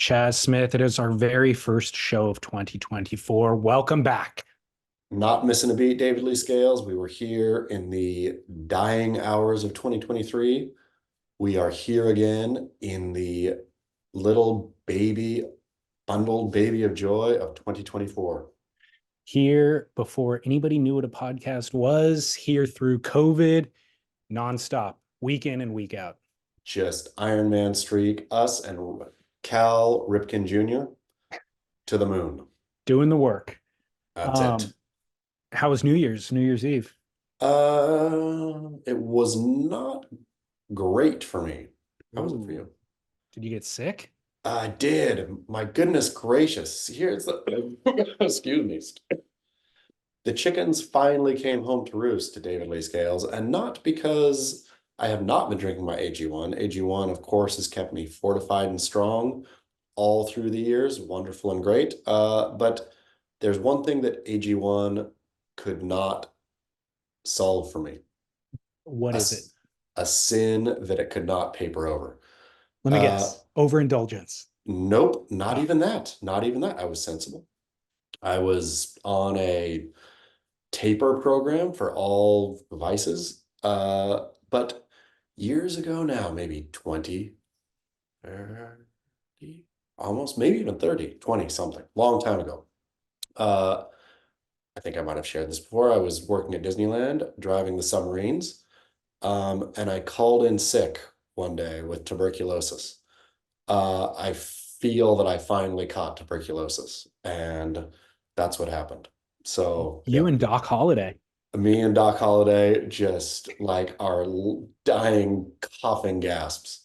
Chaz Smith. It is our very first show of 2024. Welcome back. Not missing a beat, David Lee Scales. We were here in the dying hours of 2023. We are here again in the little baby, bundled baby of joy of 2024. Here before anybody knew what a podcast was, here through COVID, nonstop, week in and week out. Just Iron Man streak, us and Cal Ripken Jr. to the moon. Doing the work. That's it. Um, how was New Year's Eve? It was not great for me. How was it for Ooh, you? did you get sick? I did. My goodness gracious. Here's the excuse me. The chickens finally came home to roost to David Lee Scales, and not because I have not been drinking my AG1. AG1, of course, has kept me fortified and strong all through the years, wonderful and great. But there's one thing that AG1 could not solve for me. What A, is it? a sin that it could not paper over. Let me Uh, guess. Overindulgence. nope, not Oh, even that. Not even that. I was sensible. I was on a taper program for all vices. But years ago now, maybe 20, 30, almost, maybe even 30, 20 something, long time ago. Uh, I think I might have shared this before. I was working at Disneyland, driving the submarines, and I called in sick one day with tuberculosis. I feel that I finally caught tuberculosis, and that's what happened. So, you yeah, and Doc Holliday. me and Doc Holliday just like are dying, coughing gasps.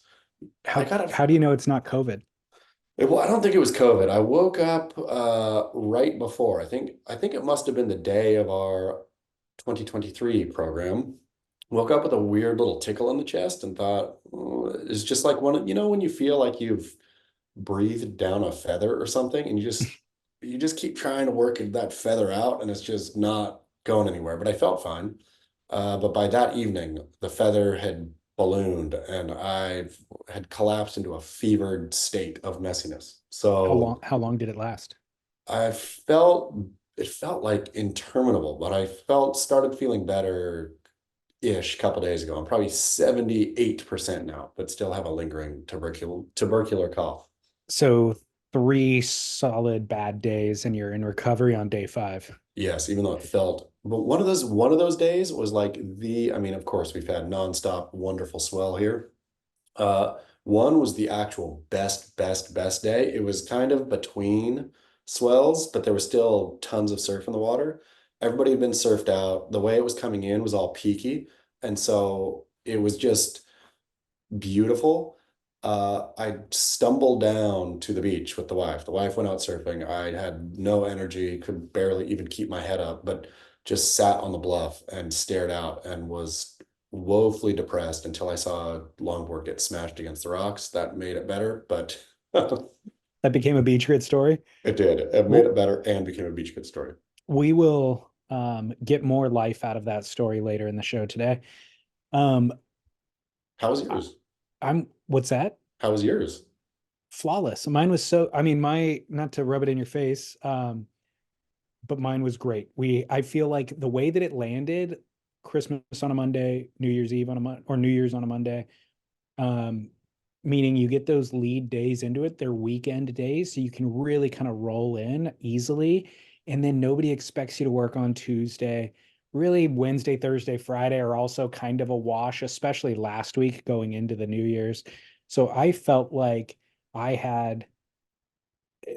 I gotta, How do you know it's not COVID? well, I don't think it was COVID. I woke up right before. I think it must have been the day of our 2023 program. Woke up with a weird little tickle in the chest and thought, "Oh," it's just like when you feel like you've breathed down a feather or something, and you just keep trying to work that feather out, and it's just not going anywhere. But I felt fine. But by that evening, the feather had ballooned, and I had collapsed into a fevered state of messiness. So How long did it last? I felt it felt like interminable, but I felt started feeling better ish a couple days ago. I'm probably 78% now, but still have a lingering tubercular cough. So three solid bad days and you're in recovery on day five. Yes, even though it felt, but one of those days was like I mean, of course, we've had nonstop wonderful swell here. One was the actual best day. It was kind of between swells, but there was still tons of surf in the water. Everybody had been surfed out. The way it was coming in was all peaky, and so it was just beautiful. I stumbled down to the beach with the wife. The wife went out surfing. I had no energy, could barely even keep my head up, but just sat on the bluff and stared out and was woefully depressed until I saw a longboard get smashed against the rocks. That made it better, but That became a beach grit story. it did. It made Well, it better and became a beach kid story. we will get more life out of that story later in the show today. Um, How was I, yours? what's that? How was yours? Flawless. Mine was so, I mean, not to rub it in your face, but mine was great. I feel like the way that it landed, Christmas on a Monday, New Year's Eve on a Monday, or New Year's on a Monday, um, meaning you get those lead days into it, they're weekend days, so you can really kind of roll in easily. And then nobody expects you to work on Tuesday. Really, Wednesday, Thursday, Friday are also kind of a wash, especially last week going into the New Year's. So I felt like I had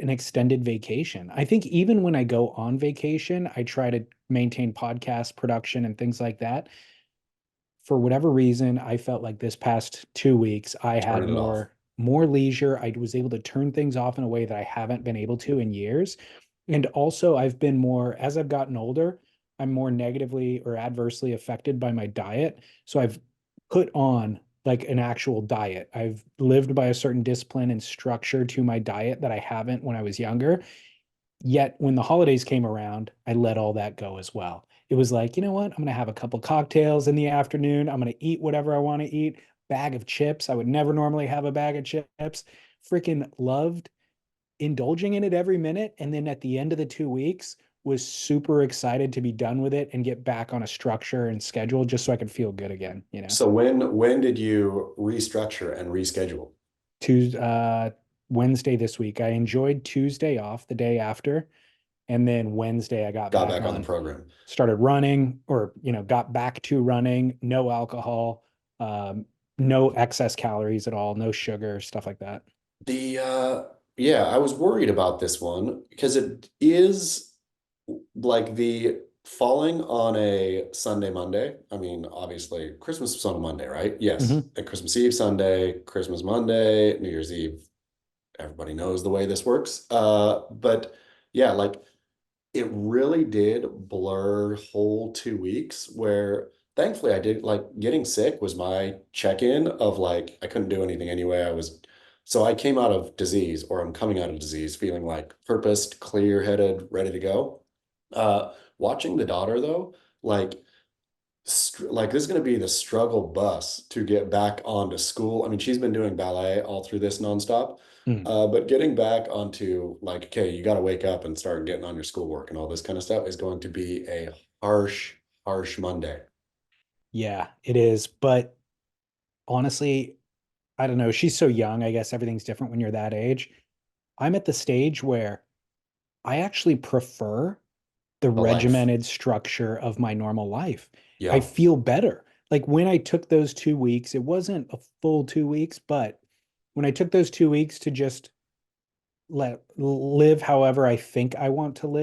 an extended vacation. I think even when I go on vacation, I try to maintain podcast production and things like that. For whatever reason, I felt like this past 2 weeks I had Turning it off. more leisure. I was able to turn things off in a way that I haven't been able to in years. And also I've been more, as I've gotten older, I'm more negatively or adversely affected by my diet. So I've put on like an actual diet. I've lived by a certain discipline and structure to my diet that I haven't when I was younger. Yet when the holidays came around, I let all that go as well. It was like, you know what? I'm going to have a couple cocktails in the afternoon. I'm going to eat whatever I want to eat. Bag of chips. I would never normally have a bag of chips. Freaking loved indulging in it every minute. And then at the end of the 2 weeks, was super excited to be done with it and get back on a structure and schedule just so I could feel good again, you know. So when did you restructure and reschedule? Tuesday, Wednesday this week. I enjoyed Tuesday off the day after. And then Wednesday I got Got back back on the on, program. started running, or, got back to running, no alcohol, no excess calories at all, no sugar, stuff like that. The yeah, I was worried about this one because it is like the falling on a Sunday, Monday. I mean, obviously, Christmas was on a Monday, right? Yes. Hmm. And Christmas Eve, Sunday, Christmas Monday, New Year's Eve. Everybody knows the way this works. But yeah, like it really did blur whole 2 weeks where thankfully I did like getting sick was my check-in of like I couldn't do anything anyway. So I came out of disease or I'm coming out of disease feeling like purposed, clear-headed, ready to go. Watching the daughter though, like like this is going to be the struggle bus to get back onto school. I mean, she's been doing ballet all through this nonstop. Mm. But getting back onto like, okay, you got to wake up and start getting on your schoolwork and all this kind of stuff is going to be a harsh, harsh Monday. Yeah, it is. But honestly, I don't know. She's so young. I guess everything's different when you're that age. I'm at the stage where I actually prefer the The life. regimented structure of my normal life. I Yeah, feel better. Like when I took those 2 weeks, it wasn't a full 2 weeks, but when I took those 2 weeks to just let live however I think I want to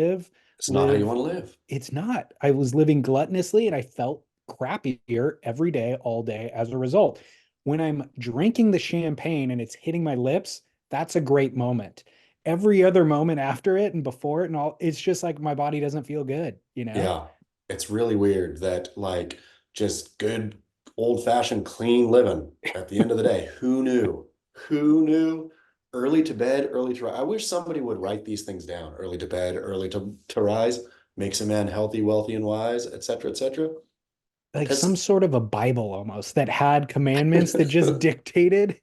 it's not how you live, want to live. it's not. I was living gluttonously and I felt crappier every day, all day as a result. When I'm drinking the champagne and it's hitting my lips, that's a great moment. Every other moment after it and before it and all, it's just like my body doesn't feel good, you know? Yeah, it's really weird that like just good old-fashioned clean living at the end of the day. Who knew? Who knew? Early to bed, early to rise. I wish somebody would write these things down. Early to bed, early to rise, makes a man healthy, wealthy, and wise, etc., etc. Like some Because sort of a Bible almost that had commandments that just dictated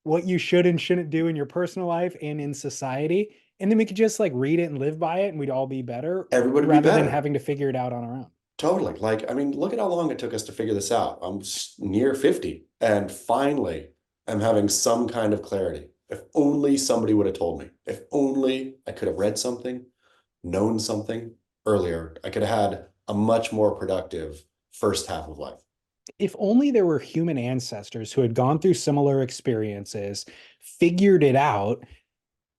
what you should and shouldn't do in your personal life and in society. And then we could just like read it and live by it and we'd all be better everybody would be rather than better. having to figure it out on our own. Totally. Like, I mean, look at how long it took us to figure this out. I'm near 50 and finally I'm having some kind of clarity. If only somebody would have told me. If only I could have read something, known something earlier, I could have had a much more productive first half of life. If only there were human ancestors who had gone through similar experiences, figured it out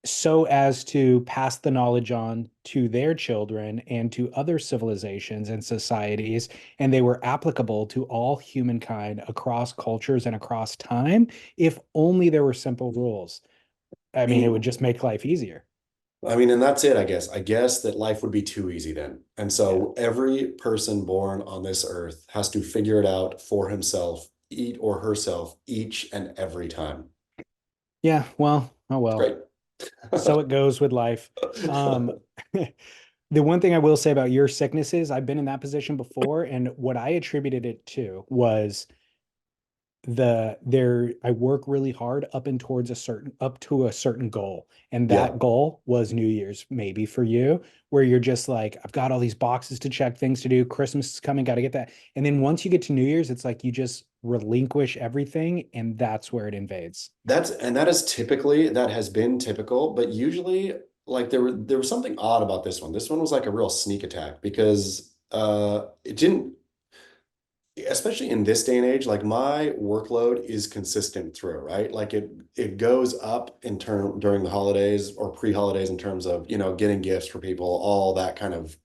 so as to pass the knowledge on to their children and to other civilizations and societies, and they were applicable to all humankind across cultures and across time. If only there were simple rules. I I mean, it would mean, just make life easier. and that's it, I guess. I guess that life would be too easy then. And Yeah. so every person born on this earth has to figure it out for himself, eat or herself each and every time. Yeah. Well, oh It's well. great. So it goes with life. Um, the one thing I will say about your sicknesses, I've been in that position before, and what I attributed it to was I work really hard up to a certain goal. And Yeah, that goal was New Year's, maybe for you, where you're just like, I've got all these boxes to check, things to do, Christmas is coming, got to get that. And then once you get to New Year's, it's like you just relinquish everything, and that's where it invades. that has been typical, but usually like there was something odd about this one. This one was like a real sneak attack because it didn't, especially in this day and age, like my workload is consistent through, right? Like it goes up in term during the holidays or pre-holidays in terms of, getting gifts for people, all that kind of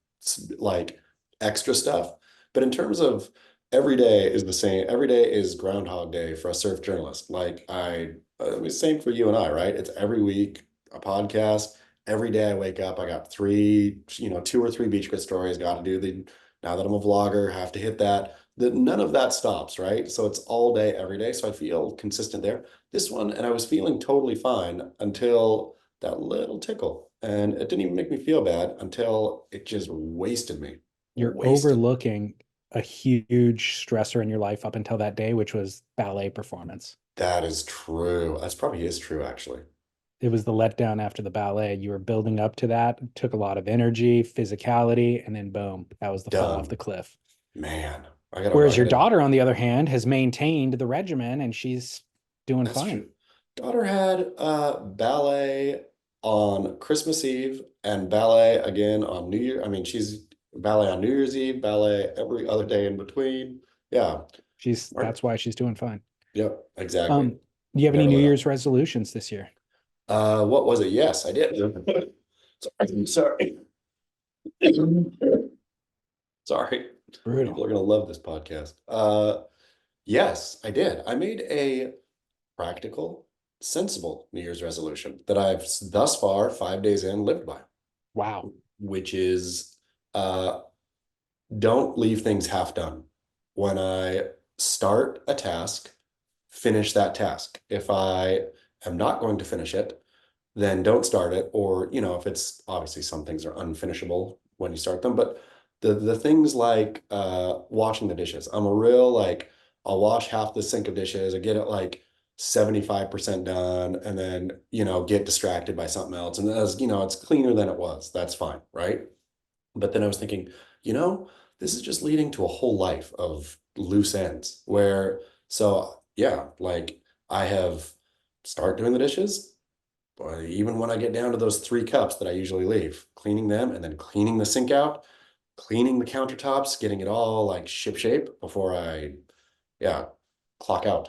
like extra stuff. But in terms of every day is the same, every day is Groundhog Day for a surf journalist. Like I mean, same for you and I, right? It's every week a podcast. Every day I wake up, I got three, two or three beach grit stories, got to do the, now that I'm a vlogger, have to hit that none of that stops, right? So it's all day, every day. So I feel consistent there. This one, and I was feeling totally fine until that little tickle. And it didn't even make me feel bad until it just wasted me. You're Wasted. overlooking a huge stressor in your life up until that day, which was ballet performance. That is true. That's probably is true, actually. it was the letdown after the ballet. You were building up to that, it took a lot of energy, physicality, and then boom, that was the fall off Done. the cliff. Man, Whereas I your gotta, daughter, on the other hand, has maintained the regimen and she's doing that's fine. true. Daughter had ballet on Christmas Eve and ballet again on New Year. I mean, she's ballet on New Year's Eve, ballet every other day in between. Yeah. Right. That's why she's doing fine. Yep, exactly. Um, do you have any Never New let up. Year's resolutions this year? What was it? Yes, I did. Sorry. Sorry. People Brutal. are gonna love this podcast. Yes, I did. I made a practical, sensible New Year's resolution that I've thus far, 5 days in, lived by, Wow. which is uh, don't leave things half done. When I start a task, finish that task. If I am not going to finish it, then don't start it. Or, if it's obviously some things are unfinishable when you start them, but the things like washing the dishes, I'm a real like I'll wash half the sink of dishes, I get it like 75% done, and then get distracted by something else. And as it's cleaner than it was. That's fine, right? But then I was thinking, you know, this is just leading to a whole life of loose ends where, so yeah, like I have start doing the dishes, but even when I get down to those 3 cups that I usually leave, cleaning them and then cleaning the sink out, cleaning the countertops, getting it all like ship shape before yeah, clock out.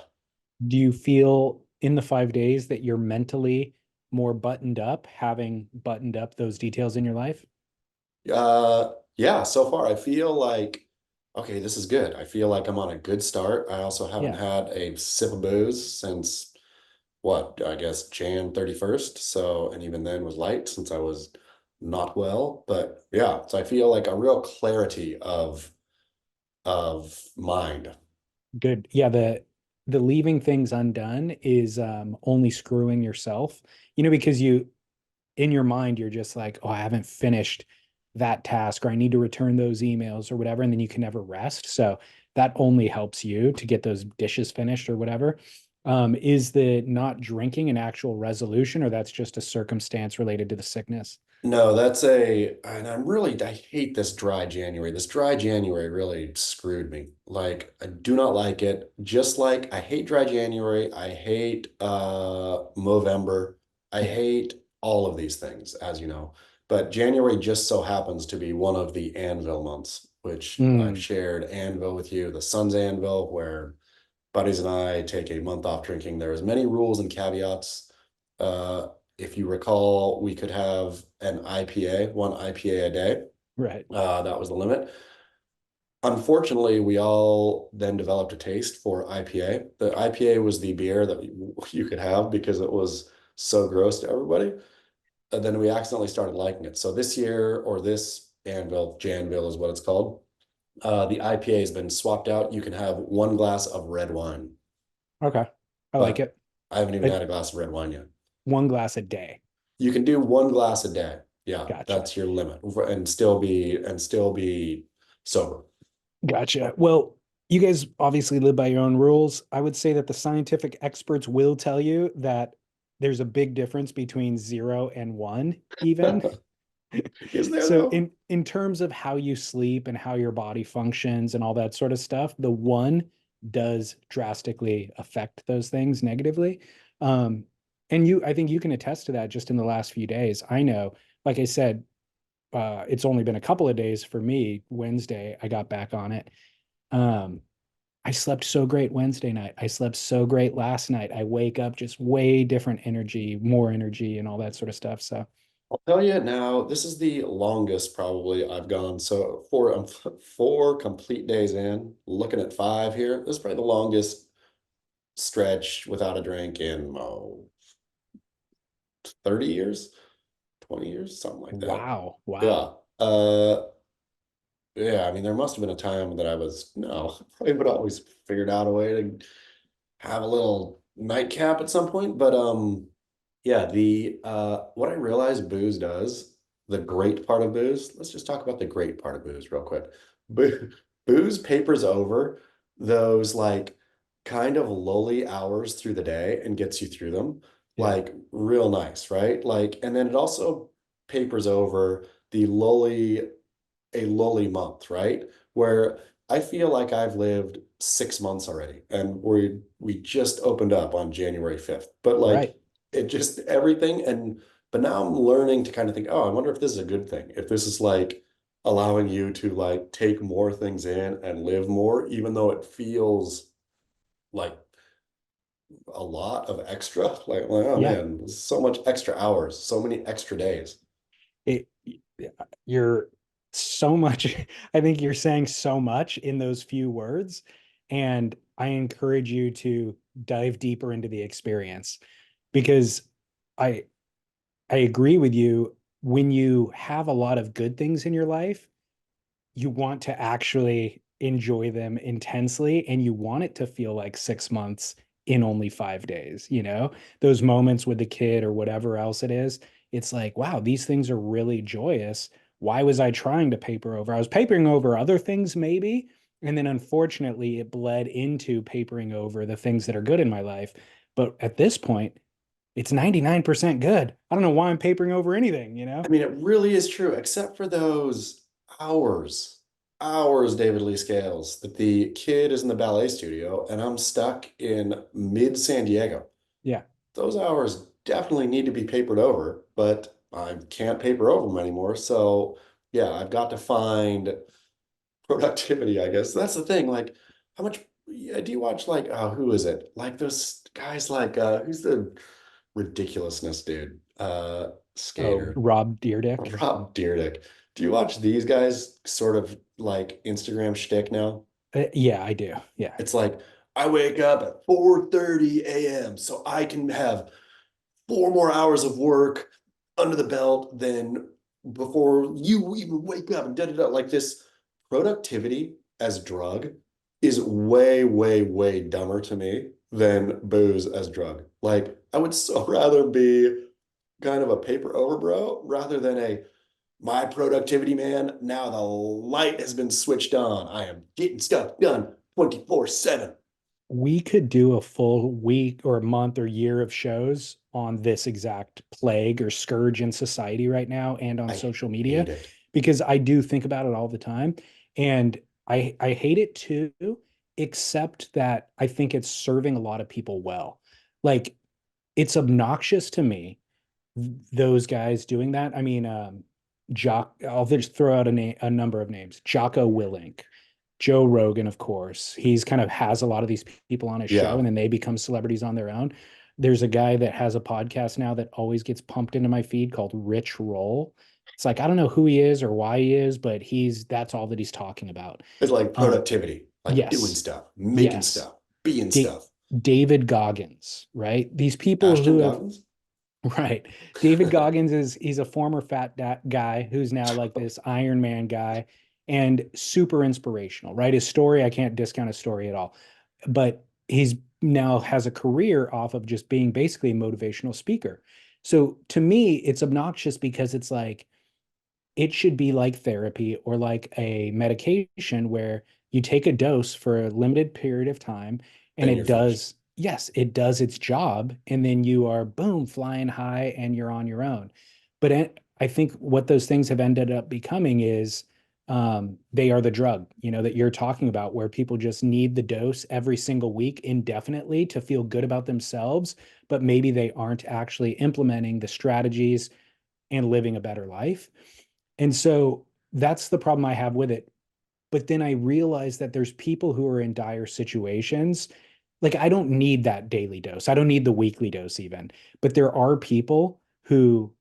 Do you feel in the 5 days that you're mentally more buttoned up, having buttoned up those details in your life? Yeah, so far I feel like, okay, this is good. I feel like I'm on a good start. I also haven't Yeah. had a sip of booze since what, I guess Jan 31st. So, and even then was light since I was not well. But yeah, so I feel like a real clarity of mind. Good. Yeah, the leaving things undone is only screwing yourself. Because you in your mind you're just like, oh, I haven't finished that task, or I need to return those emails or whatever, and then you can never rest. So that only helps you to get those dishes finished or whatever. Is the not drinking an actual resolution, or that's just a circumstance related to the sickness? No, and I hate this dry January. This dry January really screwed me. Like, I do not like it. Just like I hate dry January, I hate Movember, I Yeah. hate all of these things, as you know. But January just so happens to be one of the Anvil months, which I've Mm, shared Anvil with you, the Sun's Anvil, where buddies and I take a month off drinking. There's many rules and caveats. Uh, if you recall, we could have an IPA, one IPA a day. right. That was the limit. Unfortunately, we all then developed a taste for IPA. The IPA was the beer that you could have because it was so gross to everybody. And then we accidentally started liking it. So this year, or this Anvil, Janville is what it's called. The IPA has been swapped out. You can have 1 glass of red wine, Okay. I like but it. I haven't even It had a glass of red wine yet. 1 glass a day. You can do 1 glass a day. Yeah, Gotcha. that's your limit, and still be sober. Gotcha. Well, you guys obviously live by your own rules. I would say that the scientific experts will tell you that there's a big difference between 0 and 1, even. Is there So though? in terms of how you sleep and how your body functions and all that sort of stuff, the 1 does drastically affect those things negatively. Um, and I think you can attest to that just in the last few days. I know, like I said, it's only been a couple of days for me. Wednesday, I got back on it. Um, I slept so great Wednesday night. I slept so great last night. I wake up just way different energy, more energy, and all that sort of stuff. So, I'll tell you now, this is the longest probably I've gone. So 4 complete days in, looking at 5 here. This is probably the longest stretch without a drink in 30 years, 20 years, something like that. wow, wow. Yeah. Yeah, I mean, there must have been a time that I was, no, probably would always figured out a way to have a little nightcap at some point. But yeah, the what I realized booze does, the great part of booze, let's just talk about the great part of booze real quick. Boo Booze papers over those like kind of lowly hours through the day and gets you through them. Yeah. like real nice, right? Like, and then it also papers over the lully, a lully month, right? Where I feel like I've lived 6 months already, and we just opened up on January 5th. But Right. like it just everything, and but now I'm learning to kind of think, oh, I wonder if this is a good thing. If this is like allowing you to like take more things in and live more, even though it feels like a lot of extra. Like, oh Yeah. man, so much extra hours, so many extra days. It, you're so much, I think you're saying so much in those few words. And I encourage you to dive deeper into the experience because I I agree with you. When you have a lot of good things in your life, you want to actually enjoy them intensely and you want it to feel like 6 months in only 5 days, those moments with the kid or whatever else it is. It's like, wow, these things are really joyous. Why was I trying to paper over? I was papering over other things, maybe. And then unfortunately, it bled into papering over the things that are good in my life. But at this point, it's 99% good. I don't know why I'm papering over anything. I mean, it really is true, except for those hours, hours, David Lee Scales, that the kid is in the ballet studio and I'm stuck in mid San Diego. Yeah. Those hours definitely need to be papered over, but I can't paper over them anymore. So yeah, I've got to find productivity, I guess. That's the thing. Like, how much yeah, do you watch like who is it? Like those guys like who's the ridiculousness dude? Oh, Skater. Rob Deerdick. Rob Dyrdek. Do you watch these guys sort of like Instagram shtick now? Yeah, I do. Yeah. It's like I wake up at 4:30 a.m. so I can have 4 more hours of work under the belt than before you even wake up and da da da. Like this productivity as drug is way, way, way dumber to me than booze as drug. Like I would so rather be kind of a paper over bro rather than a my productivity man. Now the light has been switched on. I am getting stuff done 24/7. We could do a full week or a month or year of shows on this exact plague or scourge in society right now and on I social media hate it. because I do think about it all the time. And I hate it too, except that I think it's serving a lot of people well. Like it's obnoxious to me those guys doing that. I mean, I'll just throw out a number of names. Jocko Willink, Joe Rogan, of course. He's kind of has a lot of these people on his show, Yeah. and then they become celebrities on their own. There's a guy that has a podcast now that always gets pumped into my feed called Rich Roll. It's like I don't know who he is or why he is, but that's all that he's talking about. It's like Um, productivity, like doing yes, stuff, making yes. stuff, being Da- stuff. David Goggins, right? These people Ashton who have Goggins? right. David Goggins he's a former fat guy who's now like this Iron Man guy and super inspirational, right? His story, I can't discount his story at all. But he's now has a career off of just being basically a motivational speaker. So to me, it's obnoxious because it's like it should be like therapy or like a medication where you take a dose for a limited period of time and Then it you're finished. does, yes, it does its job. And then you are, boom, flying high and you're on your own. But I think what those things have ended up becoming is they are the drug, that you're talking about, where people just need the dose every single week indefinitely to feel good about themselves, but maybe they aren't actually implementing the strategies and living a better life. And so that's the problem I have with it. But then I realize that there's people who are in dire situations. Like I don't need that daily dose. I don't need the weekly dose even. But there are people who,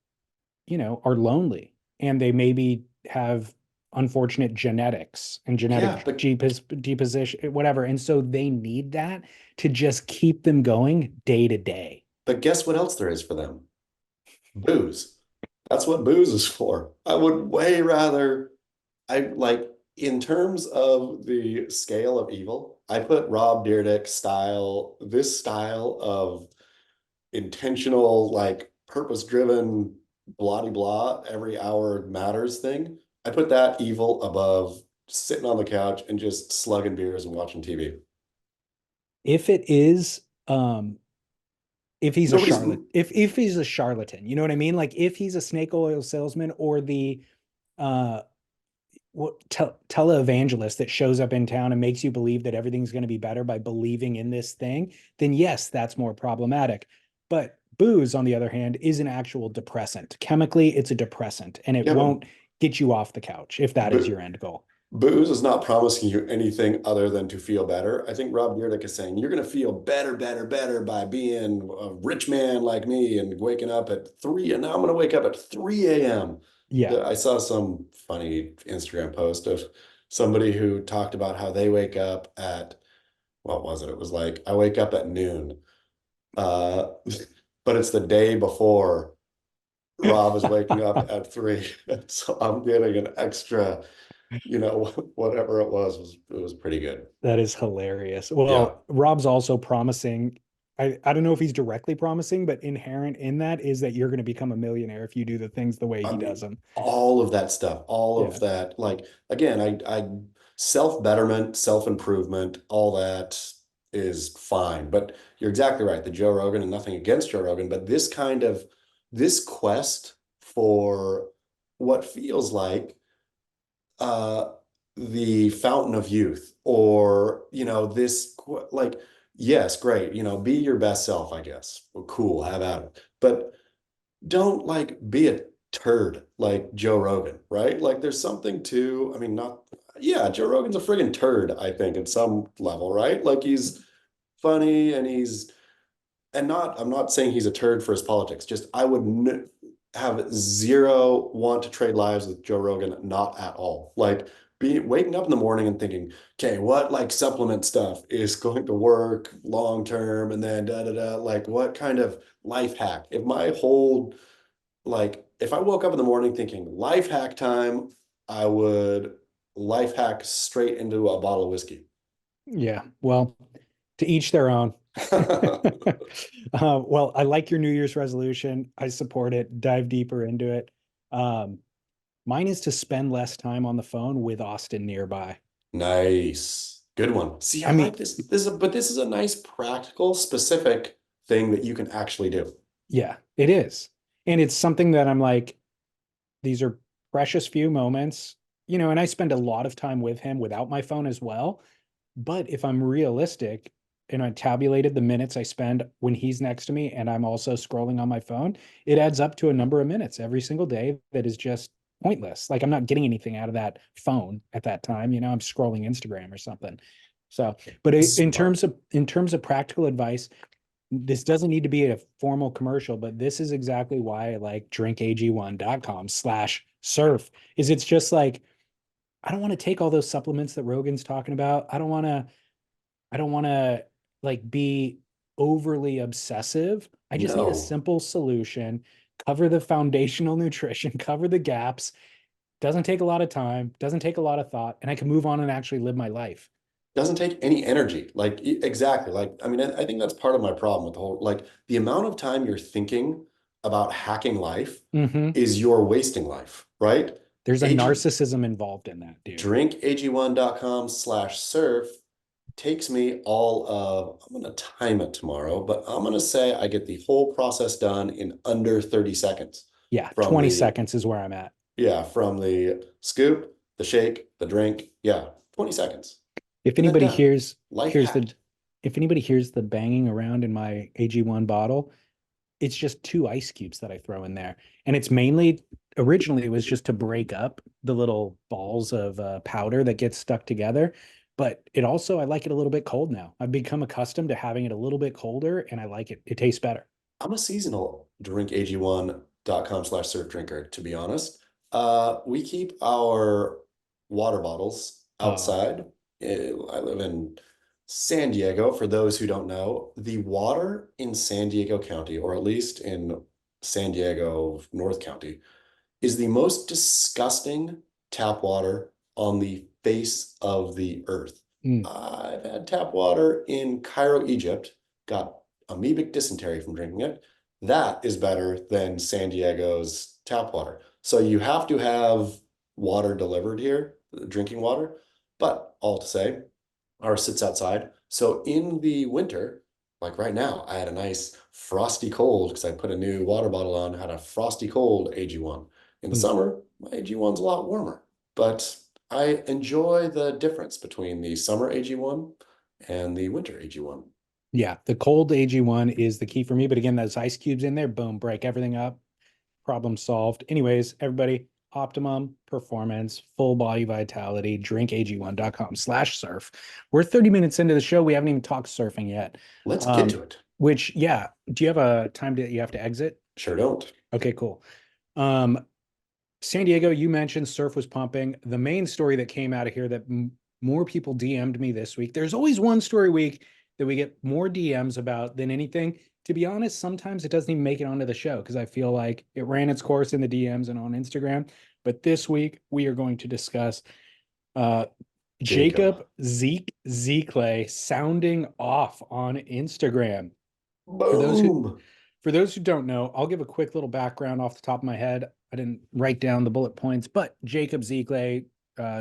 are lonely and they maybe have unfortunate genetics and Yeah, genetic deposition, whatever. And so they need that to just keep them going day to day. but guess what else there is for them? Booze. That's what booze is for. I would way rather, I like, in terms of the scale of evil, I put Rob Dyrdek style, this style of intentional, like purpose-driven, blah de blah, every hour matters thing. I put that evil above sitting on the couch and just slugging beers and watching TV. If it is, um, If he's a Nobody's charlatan, if he's a charlatan, you know what I mean? Like if he's a snake oil salesman or the uh what televangelist that shows up in town and makes you believe that everything's going to be better by believing in this thing, then yes, that's more problematic. But booze, on the other hand, is an actual depressant. Chemically, it's a depressant, and it yeah, but won't get you off the couch if that is bo your end goal. booze is not promising you anything other than to feel better. I think Rob Dyrdek is saying you're going to feel better, better, better by being a rich man like me and waking up at 3, and now I'm going to wake up at 3 a.m. Yeah. I saw some funny Instagram post of somebody who talked about how they wake up at, what was it? It was like, I wake up at noon. Uh, but it's the day before Rob is waking up at 3. So I'm getting an extra, whatever it was pretty good. That is hilarious. Yeah. Well, Rob's also promising. I don't know if he's directly promising, but inherent in that is that you're going to become a millionaire if you do the things the way I he does mean, them. all of that stuff, all of Yeah. that, like again, I self-betterment, self-improvement, all that is fine. But you're exactly right. The Joe Rogan, and nothing against Joe Rogan, but this quest for what feels like uh the fountain of youth, or like, yes, great, be your best self, I guess. Well, cool, have at it. But don't like be a turd like Joe Rogan, right? Like there's something to, I mean, not, yeah, Joe Rogan's a friggin' turd, I think, at some level, right? Like he's funny and I'm not saying he's a turd for his politics, just I would n have zero want to trade lives with Joe Rogan, not at all. Like be waking up in the morning and thinking, okay, what like supplement stuff is going to work long term, and then da da da, like what kind of life hack? If my whole like if I woke up in the morning thinking life hack time, I would life hack straight into a bottle of whiskey. Yeah. Well, to each their own. Well, I like your New Year's resolution. I support it. Dive deeper into it. Um, Mine is to spend less time on the phone with Austin nearby. Nice. Good one. See, I I like mean, this. This is a nice practical, specific thing that you can actually do. yeah, it is. And it's something that I'm like, these are precious few moments, and I spend a lot of time with him without my phone as well. But if I'm realistic and I tabulated the minutes I spend when he's next to me and I'm also scrolling on my phone, it adds up to a number of minutes every single day that is just pointless. Like I'm not getting anything out of that phone at that time. I'm scrolling Instagram or something. So, but in Smart. terms of practical advice, this doesn't need to be a formal commercial, but this is exactly why I like drinkag1.com/surf is it's just like, I don't want to take all those supplements that Rogan's talking about. I don't want to like be overly obsessive. I just need a No, simple solution, cover the foundational nutrition, cover the gaps. Doesn't take a lot of time, doesn't take a lot of thought, and I can move on and actually live my life. doesn't take any energy. Like exactly. Like I mean, I think that's part of my problem with the whole, like the amount of time you're thinking about hacking life Hmm. is you're wasting life, right? There's a AG narcissism involved in that, dude. drinkag1.com/surf takes me all of, I'm going to time it tomorrow, but I'm going to say I get the whole process done in under 30 seconds Yeah, from 20 the, seconds is where I'm at. yeah, from the scoop, the shake, the drink. Yeah, 20 seconds. If And then anybody done. hears Life hears the hacked. if anybody hears the banging around in my AG1 bottle, it's just two ice cubes that I throw in there. And it's mainly originally it was just to break up the little balls of powder that gets stuck together. But it also, I like it a little bit cold now. I've become accustomed to having it a little bit colder and I like it. It tastes better. I'm a seasonal drinkag1.com/surf drinker, to be honest. We keep our water bottles Oh, outside. I live in San Diego. For those who don't know, the water in San Diego County, or at least in San Diego North County, is the most disgusting tap water on the face of the earth. mm, I've had tap water in Cairo, Egypt, got amoebic dysentery from drinking it. That is better than San Diego's tap water. So you have to have water delivered here, drinking water. But all to say, ours sits outside. So in the winter, Like right now, I had a nice frosty cold because I put a new water bottle on, had a frosty cold AG1. In the Mm. summer, my AG1's a lot warmer, but I enjoy the difference between the summer AG1 and the winter AG1. Yeah, the cold AG1 is the key for me. But again, those ice cubes in there, boom, break everything up. Problem solved. Anyways, everybody, optimum performance, full body vitality, drinkag1.com/surf. We're 30 minutes into the show. We haven't even talked surfing yet. Let's get to it. Which, yeah, do you have a time that you have to exit? Sure don't. Okay, cool. Um, San Diego, you mentioned surf was pumping. The main story that came out of here that more people DM'd me this week. There's always one story a week that we get more DMs about than anything. To be honest, sometimes it doesn't even make it onto the show because I feel like it ran its course in the DMs and on Instagram. But this week we are going to discuss uh, Jacob. Jacob Szekely sounding off on Instagram. For those who Boom. for those who don't know, I'll give a quick little background off the top of my head. I didn't write down the bullet points, but Jacob Szekely,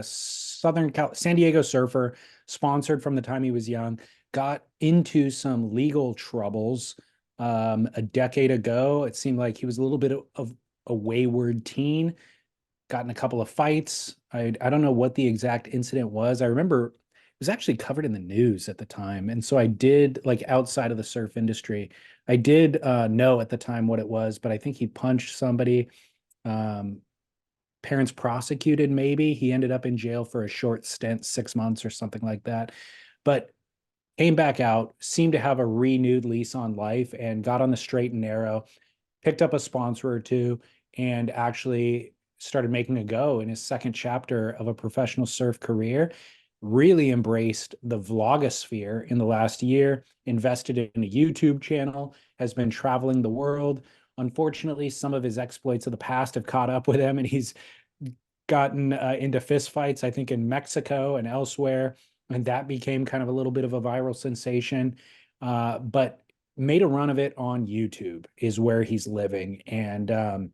San Diego surfer, sponsored from the time he was young, got into some legal troubles a decade ago. It seemed like he was a little bit of a wayward teen, got in a couple of fights. I don't know what the exact incident was. I remember it was actually covered in the news at the time. And so I did, like, outside of the surf industry, I did know at the time what it was, but I think he punched somebody. Um, Parents prosecuted, maybe. He ended up in jail for a short stint, 6 months or something like that. But came back out, seemed to have a renewed lease on life, and got on the straight and narrow, picked up a sponsor or two, and actually started making a go in his second chapter of a professional surf career. Really embraced the vlogosphere in the last year, invested in a YouTube channel, has been traveling the world. Unfortunately, some of his exploits of the past have caught up with him, and he's gotten into fistfights, I think, in Mexico and elsewhere. And that became kind of a little bit of a viral sensation. But made a run of it on YouTube, is where he's living, and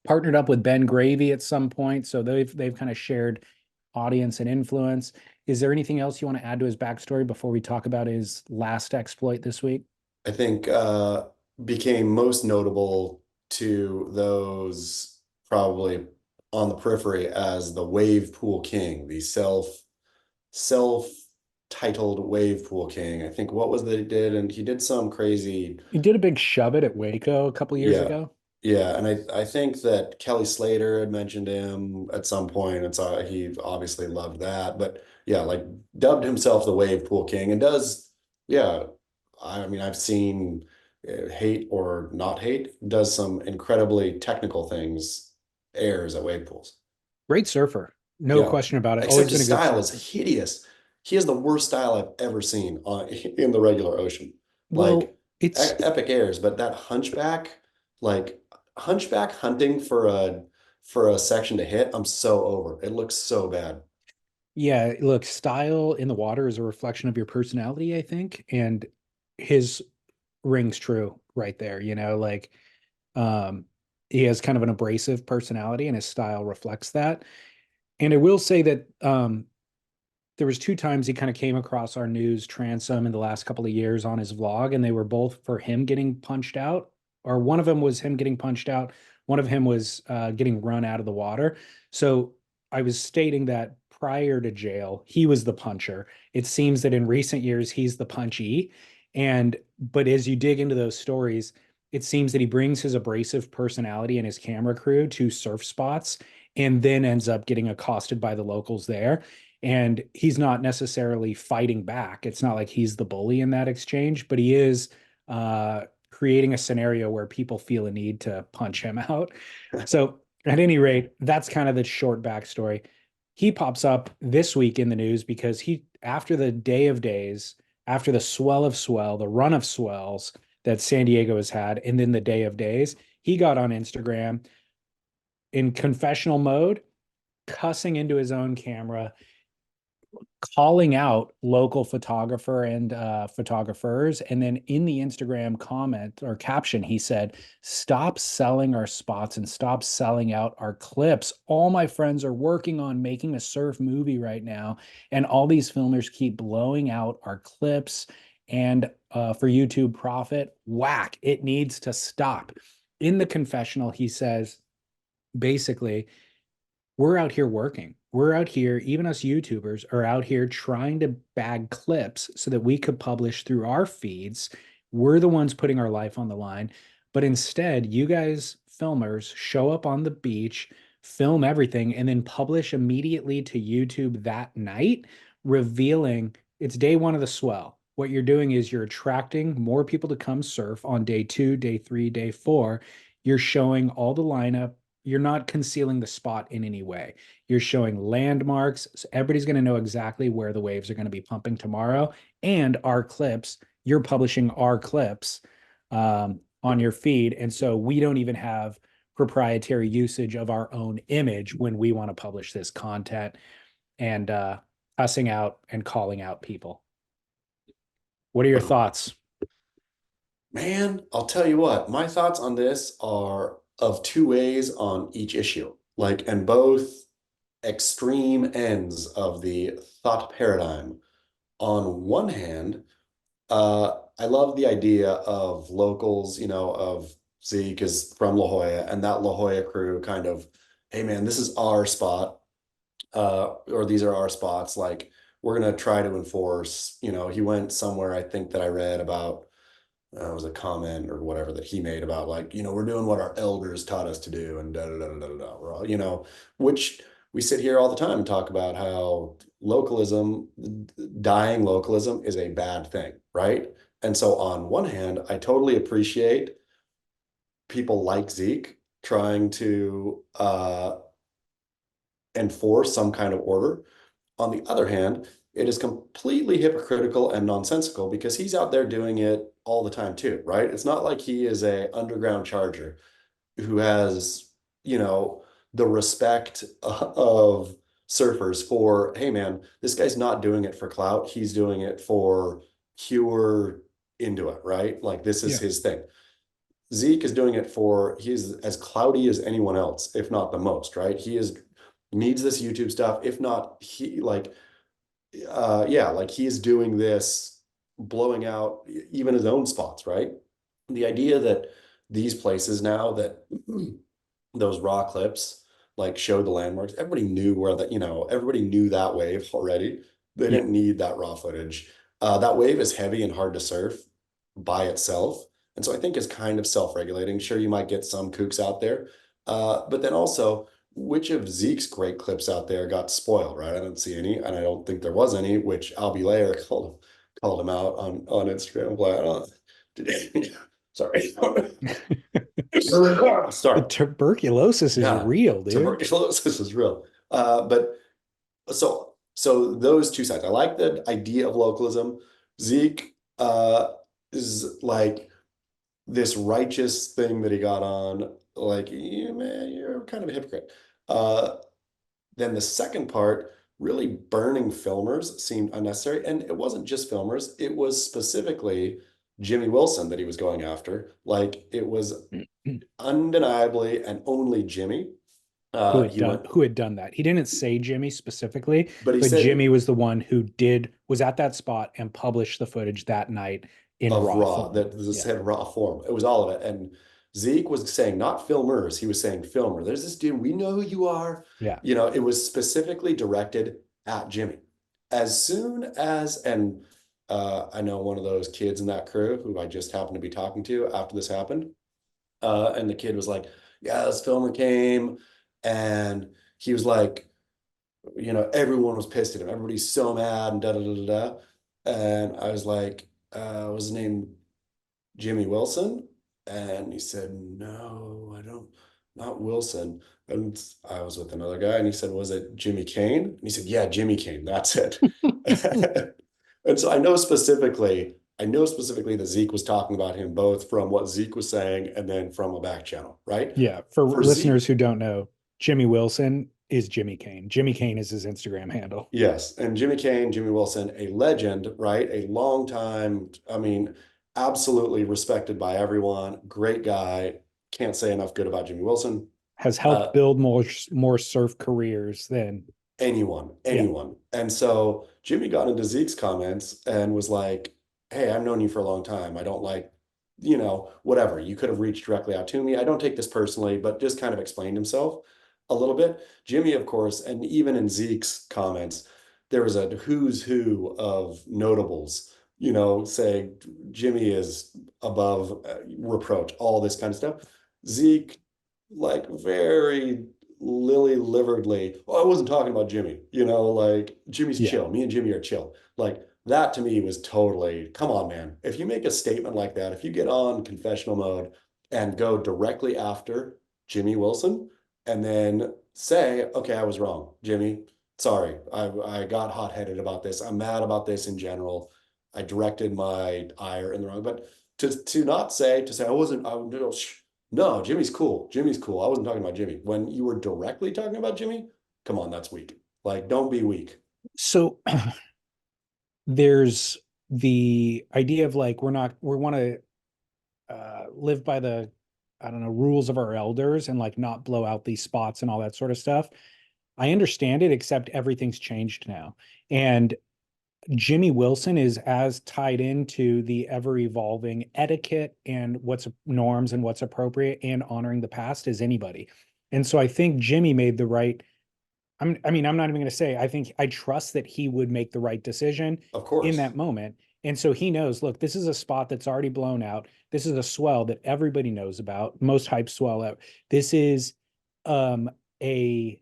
partnered up with Ben Gravy at some point. So they've kind of shared audience and influence. Is there anything else you want to add to his backstory before we talk about his last exploit this week? I think became most notable to those probably on the periphery as the wave pool king, the self-titled wave pool king. I think what was that he did, and he did some crazy. He did a big shove it at Waco a couple of years Yeah. ago. Yeah, and I think that Kelly Slater had mentioned him at some point, and so he obviously loved that. But yeah, like dubbed himself the Wave Pool King, and does, yeah. I mean, I've seen hate or not hate, does some incredibly technical things, airs at wave pools. Great surfer, no Yeah, question about it. except Always been his a good style is surfer. hideous. He has the worst style I've ever seen in the regular ocean. Well, Like it's epic airs, but that hunchback, like hunchback hunting for a section to hit, I'm so over. It looks so bad. Yeah, look, style in the water is a reflection of your personality, I think, and his rings true right there, like um he has kind of an abrasive personality and his style reflects that. And I will say that there was two times he kind of came across our news transom in the last couple of years on his vlog, and they were both for him getting punched out, or one of them was him getting punched out, one of him was getting run out of the water. So I was stating that prior to jail he was the puncher. It seems that in recent years he's the punchy. And but as you dig into those stories, it seems that he brings his abrasive personality and his camera crew to surf spots and then ends up getting accosted by the locals there, and he's not necessarily fighting back. It's not like he's the bully in that exchange, but he is creating a scenario where people feel a need to punch him out. So, at any rate, that's kind of the short backstory. He pops up this week in the news because after the day of days, after the swell of swell, the run of swells that San Diego has had, and then the day of days, he got on Instagram in confessional mode, cussing into his own camera, calling out local photographer and photographers. And then in the Instagram comment or caption, he said, "Stop selling our spots and stop selling out our clips. All my friends are working on making a surf movie right now, and all these filmers keep blowing out our clips and for YouTube profit. Whack, it needs to stop. In the confessional, he says, basically, we're out here working. We're out here, even us YouTubers are out here trying to bag clips so that we could publish through our feeds. We're the ones putting our life on the line. But instead, you guys, filmers, show up on the beach, film everything, and then publish immediately to YouTube that night, revealing it's day one of the swell. What you're doing is you're attracting more people to come surf on day 2, day 3, day 4. You're showing all the lineup. You're not concealing the spot in any way. You're showing landmarks. So everybody's going to know exactly where the waves are going to be pumping tomorrow. And our clips, you're publishing our clips on your feed. And so we don't even have proprietary usage of our own image when we want to publish this content, and cussing out and calling out people. What are your thoughts? Man, I'll tell you what, my thoughts on this are of two ways on each issue, like, and both extreme ends of the thought paradigm. On one hand, I love the idea of locals, of Zeke is from La Jolla and that La Jolla crew kind of, hey man, this is our spot, or these are our spots. Like, we're gonna try to enforce, he went somewhere, I think that I read about, it was a comment or whatever that he made about, like, we're doing what our elders taught us to do, and da da da da da da. We're all, which we sit here all the time and talk about how localism, dying localism is a bad thing, right? And so on one hand, I totally appreciate people like Zeke trying to enforce some kind of order. On the other hand, it is completely hypocritical and nonsensical because he's out there doing it all the time too, right? It's not like he is a underground charger who has, the respect of surfers for, hey man, this guy's not doing it for clout. He's doing it for pure into it, right? Like, this is Yeah. his thing. Zeke is doing it for, he's as cloudy as anyone else, if not the most, right? He is needs this YouTube stuff. If not, he like, yeah, like he's doing this, blowing out even his own spots, right? The idea that these places now that those raw clips like showed the landmarks, everybody knew where that, everybody knew that wave already. They Yeah. didn't need that raw footage. That wave is heavy and hard to surf by itself. And so I think it's kind of self-regulating. Sure, you might get some kooks out there. But then also, which of Zeke's great clips out there got spoiled, right? I don't see any, and I don't think there was any, which Albie Layer called him out on Instagram. Sorry. The Sorry. tuberculosis is Yeah, real, dude. tuberculosis is real. But so those two sides. I like the idea of localism. Zeke is like this righteous thing that he got on. Like, yeah, man, you're kind of a hypocrite. Uh, then the second part, really burning filmers seemed unnecessary. And it wasn't just filmers, it was specifically Jimmy Wilson that he was going after. Like, it was undeniably and only Jimmy. He went, Who had done that. He didn't say Jimmy specifically, but he but said Jimmy was the one who was at that spot and published the footage that night in of raw raw, form. that this Yeah. said raw form. It was all of it. And Zeke was saying not filmers, he was saying filmer. There's this dude, we know who you are. Yeah. It was specifically directed at Jimmy. As soon as, and I know one of those kids in that crew who I just happened to be talking to after this happened. And the kid was like, yeah, this filmer came and he was like, everyone was pissed at him. Everybody's so mad and da da da da da. And I was like, was his name Jimmy Wilson? And he said, no, I don't, not Wilson. And I was with another guy and he said, was it Jimmy Kane? And he said, yeah, Jimmy Kane, that's it. And so I know specifically that Zeke was talking about him both from what Zeke was saying and then from a back channel, right? Yeah. For For Zeke, listeners who don't know, Jimmy Wilson is Jimmy Kane. Jimmy Kane is his Instagram handle. yes. And Jimmy Kane, Jimmy Wilson, a legend, right? A long time, I mean, absolutely respected by everyone. Great guy. Can't say enough good about Jimmy Wilson. Has helped Uh, build more surf careers than, anyone, yeah. anyone. And so Jimmy got into Zeke's comments and was like, hey, I've known you for a long time. I don't like, whatever. You could have reached directly out to me. I don't take this personally, but just kind of explained himself a little bit. Jimmy, of course, and even in Zeke's comments, there was a who's who of notables, saying Jimmy is above reproach, all this kind of stuff. Zeke, like very lily liveredly, oh, I wasn't talking about Jimmy, like Jimmy's Yeah. chill. Me and Jimmy are chill. Like that to me was totally, come on, man. If you make a statement like that, if you get on confessional mode and go directly after Jimmy Wilson and then say, okay, I was wrong, Jimmy. Sorry, I got hot-headed about this. I'm mad about this in general. I directed my ire in the wrong, but to not say, to say I wasn't, I no, no, Jimmy's cool. Jimmy's cool. I wasn't talking about Jimmy. When you were directly talking about Jimmy, come on, that's weak. Like, don't be weak. So there's the idea of like, we want to live by the, I don't know, rules of our elders and like not blow out these spots and all that sort of stuff. I understand it, except everything's changed now. And Jimmy Wilson is as tied into the ever evolving etiquette and what's norms and what's appropriate and honoring the past as anybody. And so I think Jimmy made the right. I mean, I'm not even going to say, I trust that he would make the right decision Of in course. that moment. And so he knows, look, this is a spot that's already blown out. This is a swell that everybody knows about, most hype swell out. This is a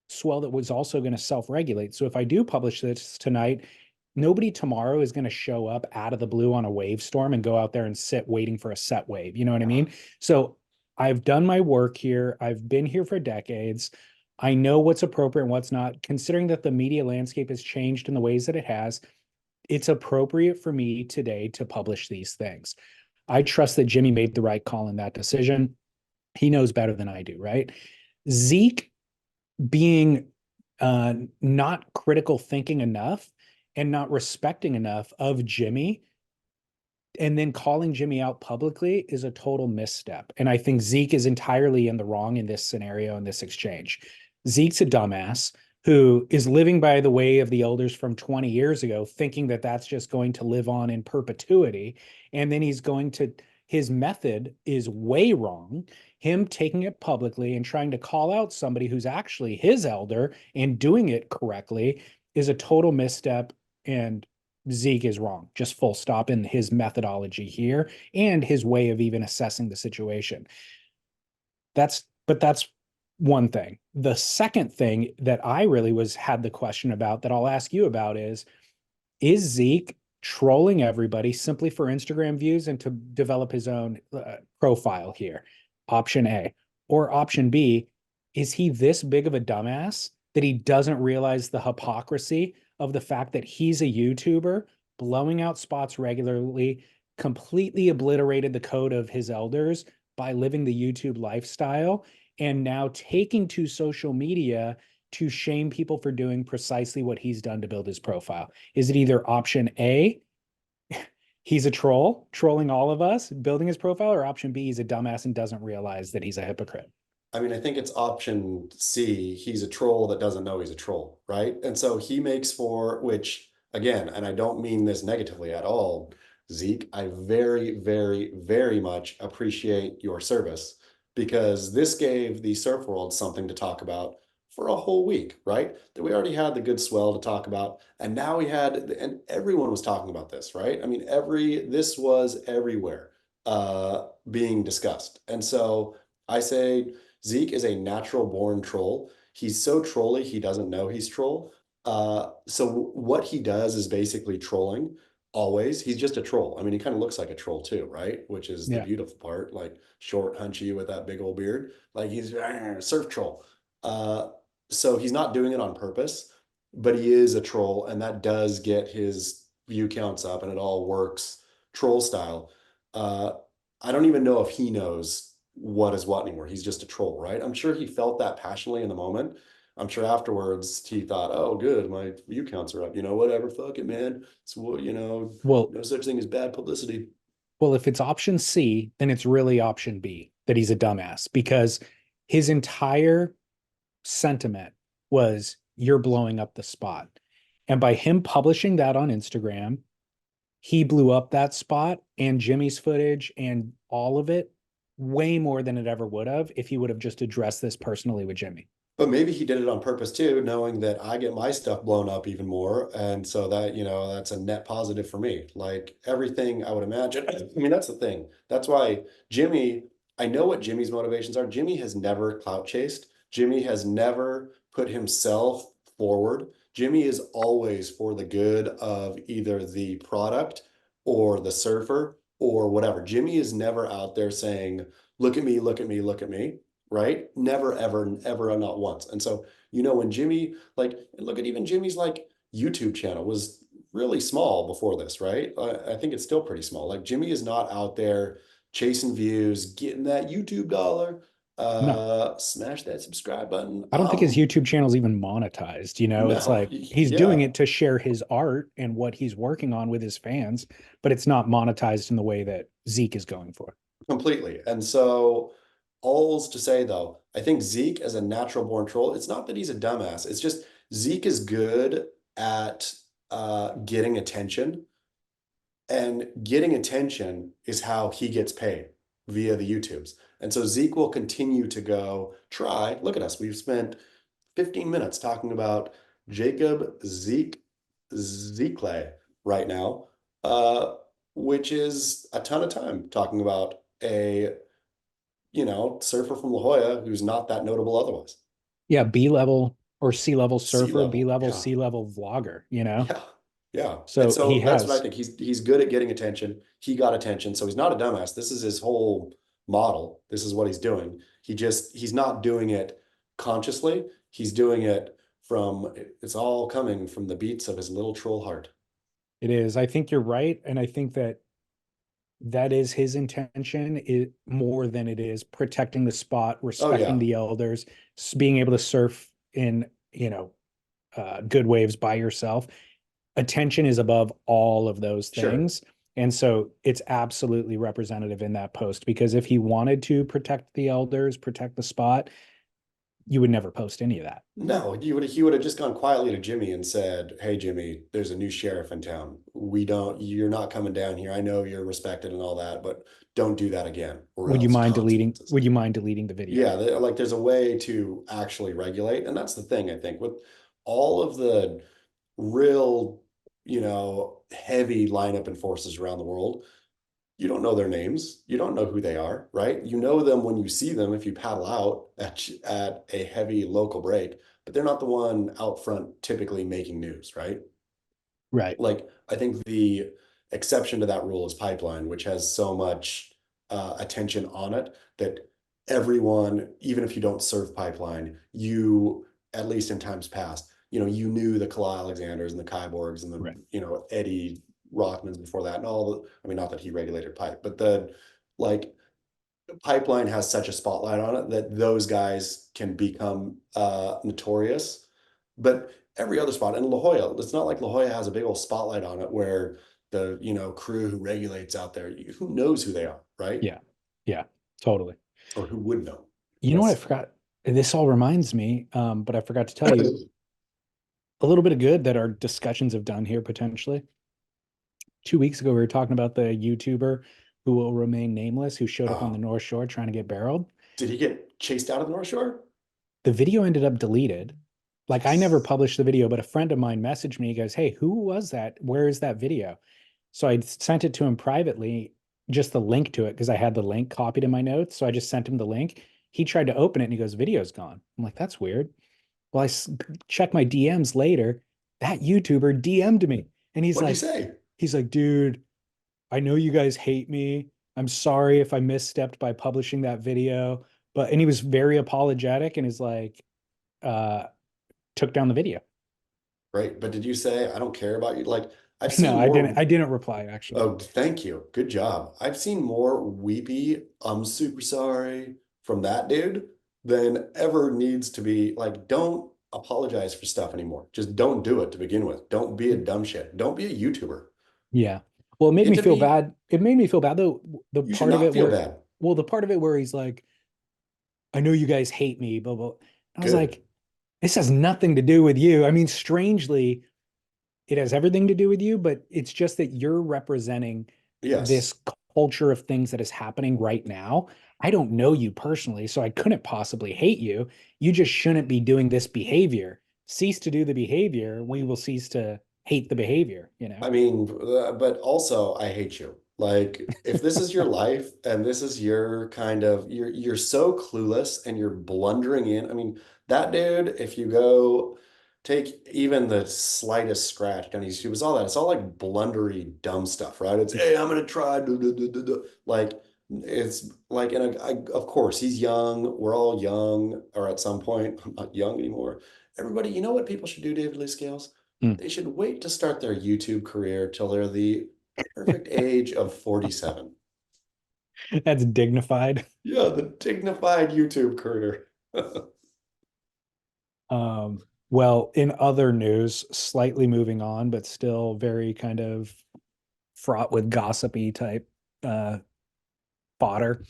swell that was also going to self-regulate. So if I do publish this tonight, nobody tomorrow is going to show up out of the blue on a wave storm and go out there and sit waiting for a set wave. You know what I mean? So I've done my work here. I've been here for decades. I know what's appropriate and what's not. Considering that the media landscape has changed in the ways that it has, it's appropriate for me today to publish these things. I trust that Jimmy made the right call in that decision. He knows better than I do, right? Zeke being not critical thinking enough and not respecting enough of Jimmy and then calling Jimmy out publicly is a total misstep. And I think Zeke is entirely in the wrong in this scenario, in this exchange. Zeke's a dumbass who is living by the way of the elders from 20 years ago, thinking that that's just going to live on in perpetuity. And then his method is way wrong. Him taking it publicly and trying to call out somebody who's actually his elder and doing it correctly is a total misstep. And Zeke is wrong, just full stop in his methodology here and his way of even assessing the situation. But that's one thing. The second thing that I really had the question about that I'll ask you about is Zeke trolling everybody simply for Instagram views and to develop his own profile here? Option A. Or option B, is he this big of a dumbass that he doesn't realize the hypocrisy of the fact that he's a YouTuber blowing out spots regularly, completely obliterated the code of his elders by living the YouTube lifestyle, and now taking to social media to shame people for doing precisely what he's done to build his profile? Is it either option A, he's a troll, trolling all of us, building his profile, or option B, he's a dumbass and doesn't realize that he's a hypocrite? I mean, I think it's option C. He's a troll that doesn't know he's a troll, right? And so he makes for, which again, and I don't mean this negatively at all, Zeke, I very, very, very much appreciate your service because this gave the surf world something to talk about for a whole week, right? That we already had the good swell to talk about, and now we had, and everyone was talking about this, right? I mean, this was everywhere being discussed. And so I say, Zeke is a natural born troll. He's so trolly, he doesn't know he's troll. So what he does is basically trolling always. He's just a troll. I mean, he kind of looks like a troll too, right? Which is the Yeah. beautiful part, like short, hunchy with that big old beard. Like he's surf troll. Uh, so he's not doing it on purpose, but he is a troll, and that does get his view counts up, and it all works troll style. Uh, I don't even know if he knows what is what anymore. He's just a troll, right? I'm sure he felt that passionately in the moment. I'm sure afterwards he thought, "Oh, good, my view counts are up. Whatever, fuck it, man. It's what Well, no such thing as bad publicity." well, if it's option C, then it's really option B that he's a dumbass because his entire sentiment was you're blowing up the spot. And by him publishing that on Instagram, he blew up that spot and Jimmy's footage and all of it way more than it ever would have if he would have just addressed this personally with Jimmy. But maybe he did it on purpose too, knowing that I get my stuff blown up even more. And so that, that's a net positive for me. Like everything I would imagine. I mean, that's the thing. That's why Jimmy, I know what Jimmy's motivations are. Jimmy has never clout chased. Jimmy has never put himself forward. Jimmy is always for the good of either the product or the surfer or whatever. Jimmy is never out there saying, look at me, look at me, look at me, right? Never, ever, ever, not once. And so, when Jimmy, like, look at even Jimmy's like YouTube channel was really small before this, right? I think it's still pretty small. Like Jimmy is not out there chasing views, getting that YouTube dollar. No, Smash that subscribe button. I don't think his YouTube channel is even monetized. It's No, like he's doing yeah, it to share his art and what he's working on with his fans, but it's not monetized in the way that Zeke is going for. completely. And so, all's to say though, I think Zeke as a natural born troll, it's not that he's a dumbass. It's just Zeke is good at getting attention, and getting attention is how he gets paid via the YouTubes. And so Zeke will continue to go try. Look at us. We've spent 15 minutes talking about Jacob Szekely right now, which is a ton of time talking about a surfer from La Jolla who's not that notable otherwise. Yeah, B level or C level Sea surfer, B level, level, yeah, C level vlogger. yeah, yeah. And So he so that's what I has. think. He's good at getting attention. He got attention, so he's not a dumbass. This is his whole model. This is what he's doing. He's not doing it consciously. He's doing it from it's all coming from the beats of his little troll heart. It is. I think you're right. And I think that that is his intention it, more than it is protecting the spot, Oh respecting yeah, the elders, being able to surf in, good waves by yourself. Attention is above all of those sure. things. And so it's absolutely representative in that post because if he wanted to protect the elders, protect the spot, you would never post any of that. No, he would have just gone quietly to Jimmy and said, "Hey Jimmy, there's a new sheriff in town. You're not coming down here. I know you're respected and all that, but don't do that again, or Would you else mind deleting? consequences." Would you mind deleting the video? Yeah, like there's a way to actually regulate, and that's the thing I think with all of the real, heavy lineup enforcers around the world. You don't know their names. You don't know who they are, right? You know them when you see them if you paddle out at a heavy local break, but they're not the one out front typically making news, right? Right. Like I think the exception to that rule is Pipeline, which has so much attention on it that everyone, even if you don't serve Pipeline, you at least in times past, you knew the Kala Alexanders and the Kyborgs and the Right. Eddie Rothmans before that and all the, I mean, not that he regulated pipe, but the like Pipeline has such a spotlight on it that those guys can become notorious. But every other spot in La Jolla, it's not like La Jolla has a big old spotlight on it where the crew who regulates out there, who knows who they are, right? Yeah. Yeah. Totally. Or who would know, I You know what I guess. forgot? This all reminds me, but I forgot to tell you a little bit of good that our discussions have done here potentially. 2 weeks ago, we were talking about the YouTuber who will remain nameless, who showed up on the Oh, North Shore trying to get barreled. did he get chased out of the North Shore? The video ended up deleted. Like I never Yes. published the video, but a friend of mine messaged me. He goes, "Hey, who was that? Where is that video?" So I sent it to him privately, just the link to it because I had the link copied in my notes. So I just sent him the link. He tried to open it and he goes, "Video's gone." I'm like, "That's weird." Well, checked my DMs later. That YouTuber DM'd me, and What'd you say? he's like, "Dude, I know you guys hate me. I'm sorry if I misstepped by publishing that video." But and he was very apologetic and is like, uh, took down the video. Right. But did you say, I don't care about you? Like, I've No, seen more. I didn't reply actually. Oh, thank you. Good job. I've seen more weepy, I'm super sorry from that dude than ever needs to be. Like, don't apologize for stuff anymore. Just don't do it to begin with. Don't be a dumb shit. Don't be a YouTuber. Yeah. Well, it made Get me to feel be, bad. It made me feel bad though. The you should part of not it feel where, bad. well, the part of it where he's like, I know you guys hate me, blah, blah. I was Good. like, this has nothing to do with you. I mean, strangely, it has everything to do with you, but it's just that you're representing Yes. this culture of things that is happening right now. I don't know you personally, so I couldn't possibly hate you. You just shouldn't be doing this behavior. Cease to do the behavior. We will cease to hate the behavior, you know? I mean, but also I hate you. Like, if this is your life and this is your kind of you're so clueless and you're blundering in. I mean, that dude, if you go take even the slightest scratch on his shoes, all that, it's all like blundery, dumb stuff, right? It's hey, I'm gonna try, like it's like, and of course he's young. We're all young, or at some point, I'm not young anymore. Everybody, you know what people should do, David Lee Scales? Mm. They should wait to start their YouTube career till they're the perfect age of 47. That's dignified. Yeah, the dignified YouTube career. Well, in other news, slightly moving on, but still very kind of fraught with gossipy type uh, fodder.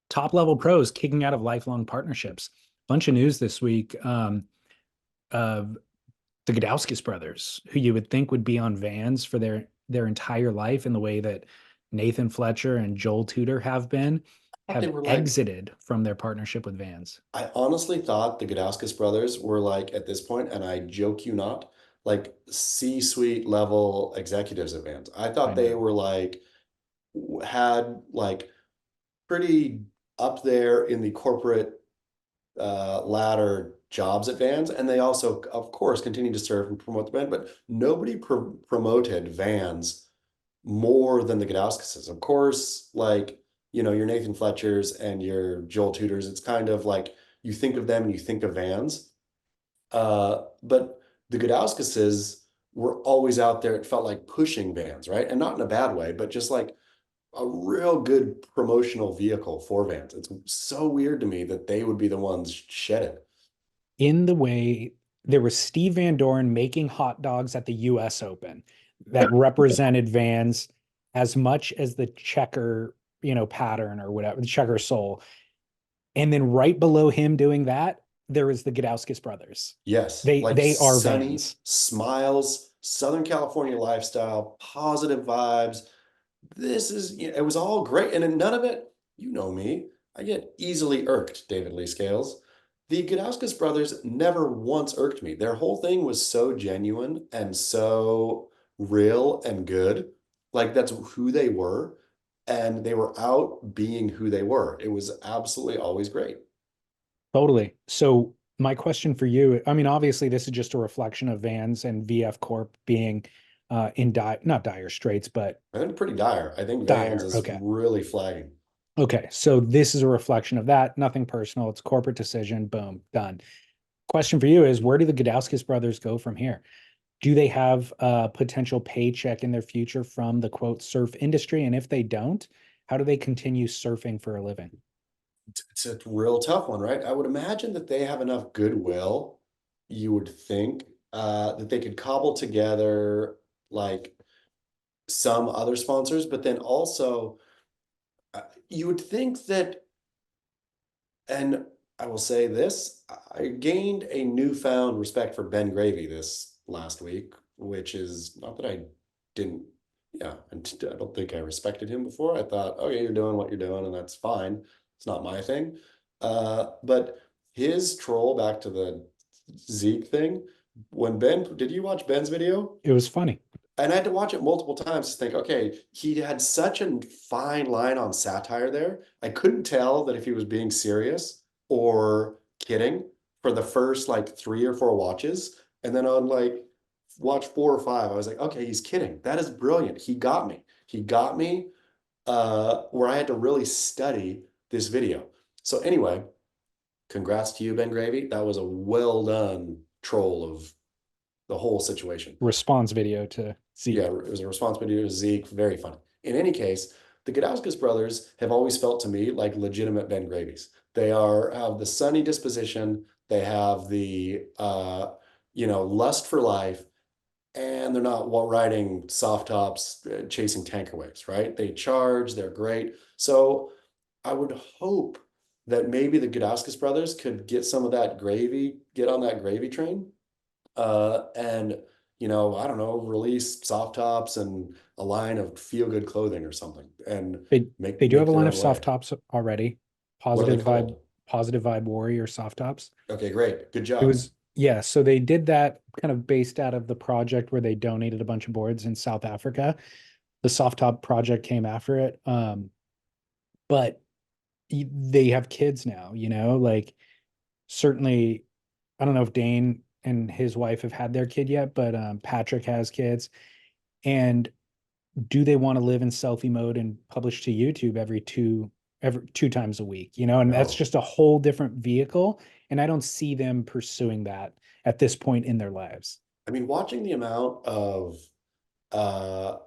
Top level pros kicking out of lifelong partnerships. Bunch of news this week of the Gudauskas brothers, who you would think would be on vans for their entire life in the way that Nathan Fletcher and Joel Tudor I thought they have were like, exited from their partnership with Vans. I honestly thought the Gudauskas brothers were like at this point, and I joke you not, like C-suite level executives at Vans. I I thought they know. were like had like pretty up there in the corporate ladder jobs at Vans, and they also, of course, continue to serve and promote the band. But nobody promoted Vans more than the Gudauskases. Of course, like your Nathan Fletchers and your Joel Tudors. It's kind of like you think of them and you think of Vans. But the Gudauskases were always out there. It felt like pushing Vans, right? And not in a bad way, but just like a real good promotional vehicle for Vans. It's so weird to me that they would be the ones shed it. In the way there was Steve Van Doren making hot dogs at the US Open that represented Vans as much as the checker, pattern or whatever, the checker sole. And then right below him doing that, there is the Gudauskas brothers. Yes, like They are sunny Vans. smiles, Southern California lifestyle, positive vibes. It was all great. And in none of it, you know me, I get easily irked, David Lee Scales. The Gudauskas brothers never once irked me. Their whole thing was so genuine and so real and good. Like that's who they were. And they were out being who they were. It was absolutely always great. Totally. So my question for you, I mean, obviously this is just a reflection of Vans and VF Corp being in not dire straits, but I think pretty dire. I think Vans dire. is Okay. really flagging. Okay. So this is a reflection of that. Nothing personal. It's corporate decision. Boom, done. Question for you is where do the Gudauskas brothers go from here? Do they have a potential paycheck in their future from the quote surf industry? And if they don't, how do they continue surfing for a living? It's a real tough one, right? I would imagine that they have enough goodwill, you would think, that they could cobble together like some other sponsors, but then also you would think that, and I will say this, I gained a newfound respect for Ben Gravy this last week, which is not that I didn't, yeah, and I don't think I respected him before. I thought, okay, you're doing what you're doing, and that's fine. It's not my thing. But his troll back to the Zeke thing, when Ben, did you watch Ben's video? It was funny. And I had to watch it multiple times to think, okay, he had such a fine line on satire there. I couldn't tell that if he was being serious or kidding for the first like 3 or 4 watches. And then on like watch 4 or 5, I was like, okay, he's kidding. That is brilliant. He got me. He got me where I had to really study this video. So anyway, congrats to you, Ben Gravy. That was a well done troll of the whole situation. Response video to Yeah, Zeke. it was a responsibility to Zeke. Very funny. In any case, the Gudauskas brothers have always felt to me like legitimate Ben Gravies. They have the sunny disposition. They have the lust for life, and they're not riding soft tops, chasing tanker waves, right? They charge. They're great. So I would hope that maybe the Gudauskas brothers could get some of that gravy, get on that gravy train, and I don't know, release soft tops and a line of feel good clothing or something and They make they do have make a their line own of soft way. tops already. What are they Positive vibe, called? positive vibe warrior soft tops. Okay, great. Good It job. was, yeah, so they did that kind of based out of the project where they donated a bunch of boards in South Africa. The soft top project came after it. But they have kids now, like certainly, I don't know if Dane and his wife have had their kid yet, but Patrick has kids. And do they want to live in selfie mode and publish to YouTube every 2 times a week, and that's No. just a whole different vehicle. And I don't see them pursuing that at this point in their lives. I mean, watching the amount of uh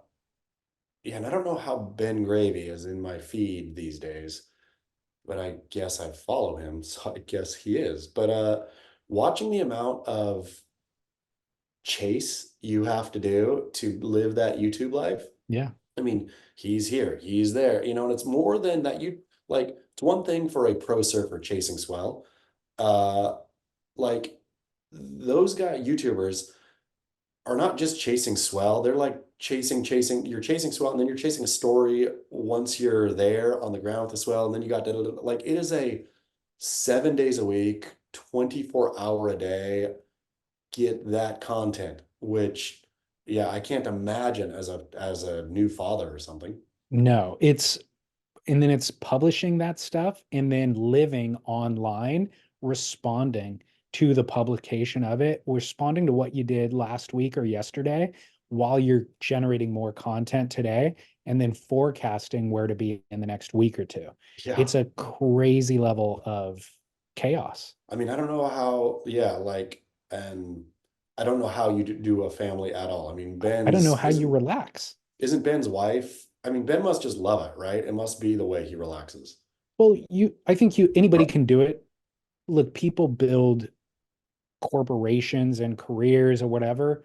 yeah, and I don't know how Ben Gravy is in my feed these days, but I guess I follow him, so I guess he is. But watching the amount of chase you have to do to live that YouTube life. Yeah. I mean, he's here, he's there, and it's more than that. Like, it's one thing for a pro surfer chasing swell. Uh, like those YouTubers are not just chasing swell. They're like chasing. You're chasing swell, and then you're chasing a story once you're there on the ground with the swell, and then you got like it is a 7 days a week, 24-hour a day, get that content, which yeah, I can't imagine as a new father or something. No, and then it's publishing that stuff and then living online, responding to the publication of it, responding to what you did last week or yesterday while you're generating more content today, and then forecasting where to be in the next week or two. Yeah. It's a crazy level of chaos. I mean, I don't know how, yeah, like, and I don't know how you do a family at all. I mean, I don't know Ben's how you relax. isn't Ben's wife. I mean, Ben must just love it, right? It must be the way he relaxes. Well, I think anybody can do it. Look, people build corporations and careers or whatever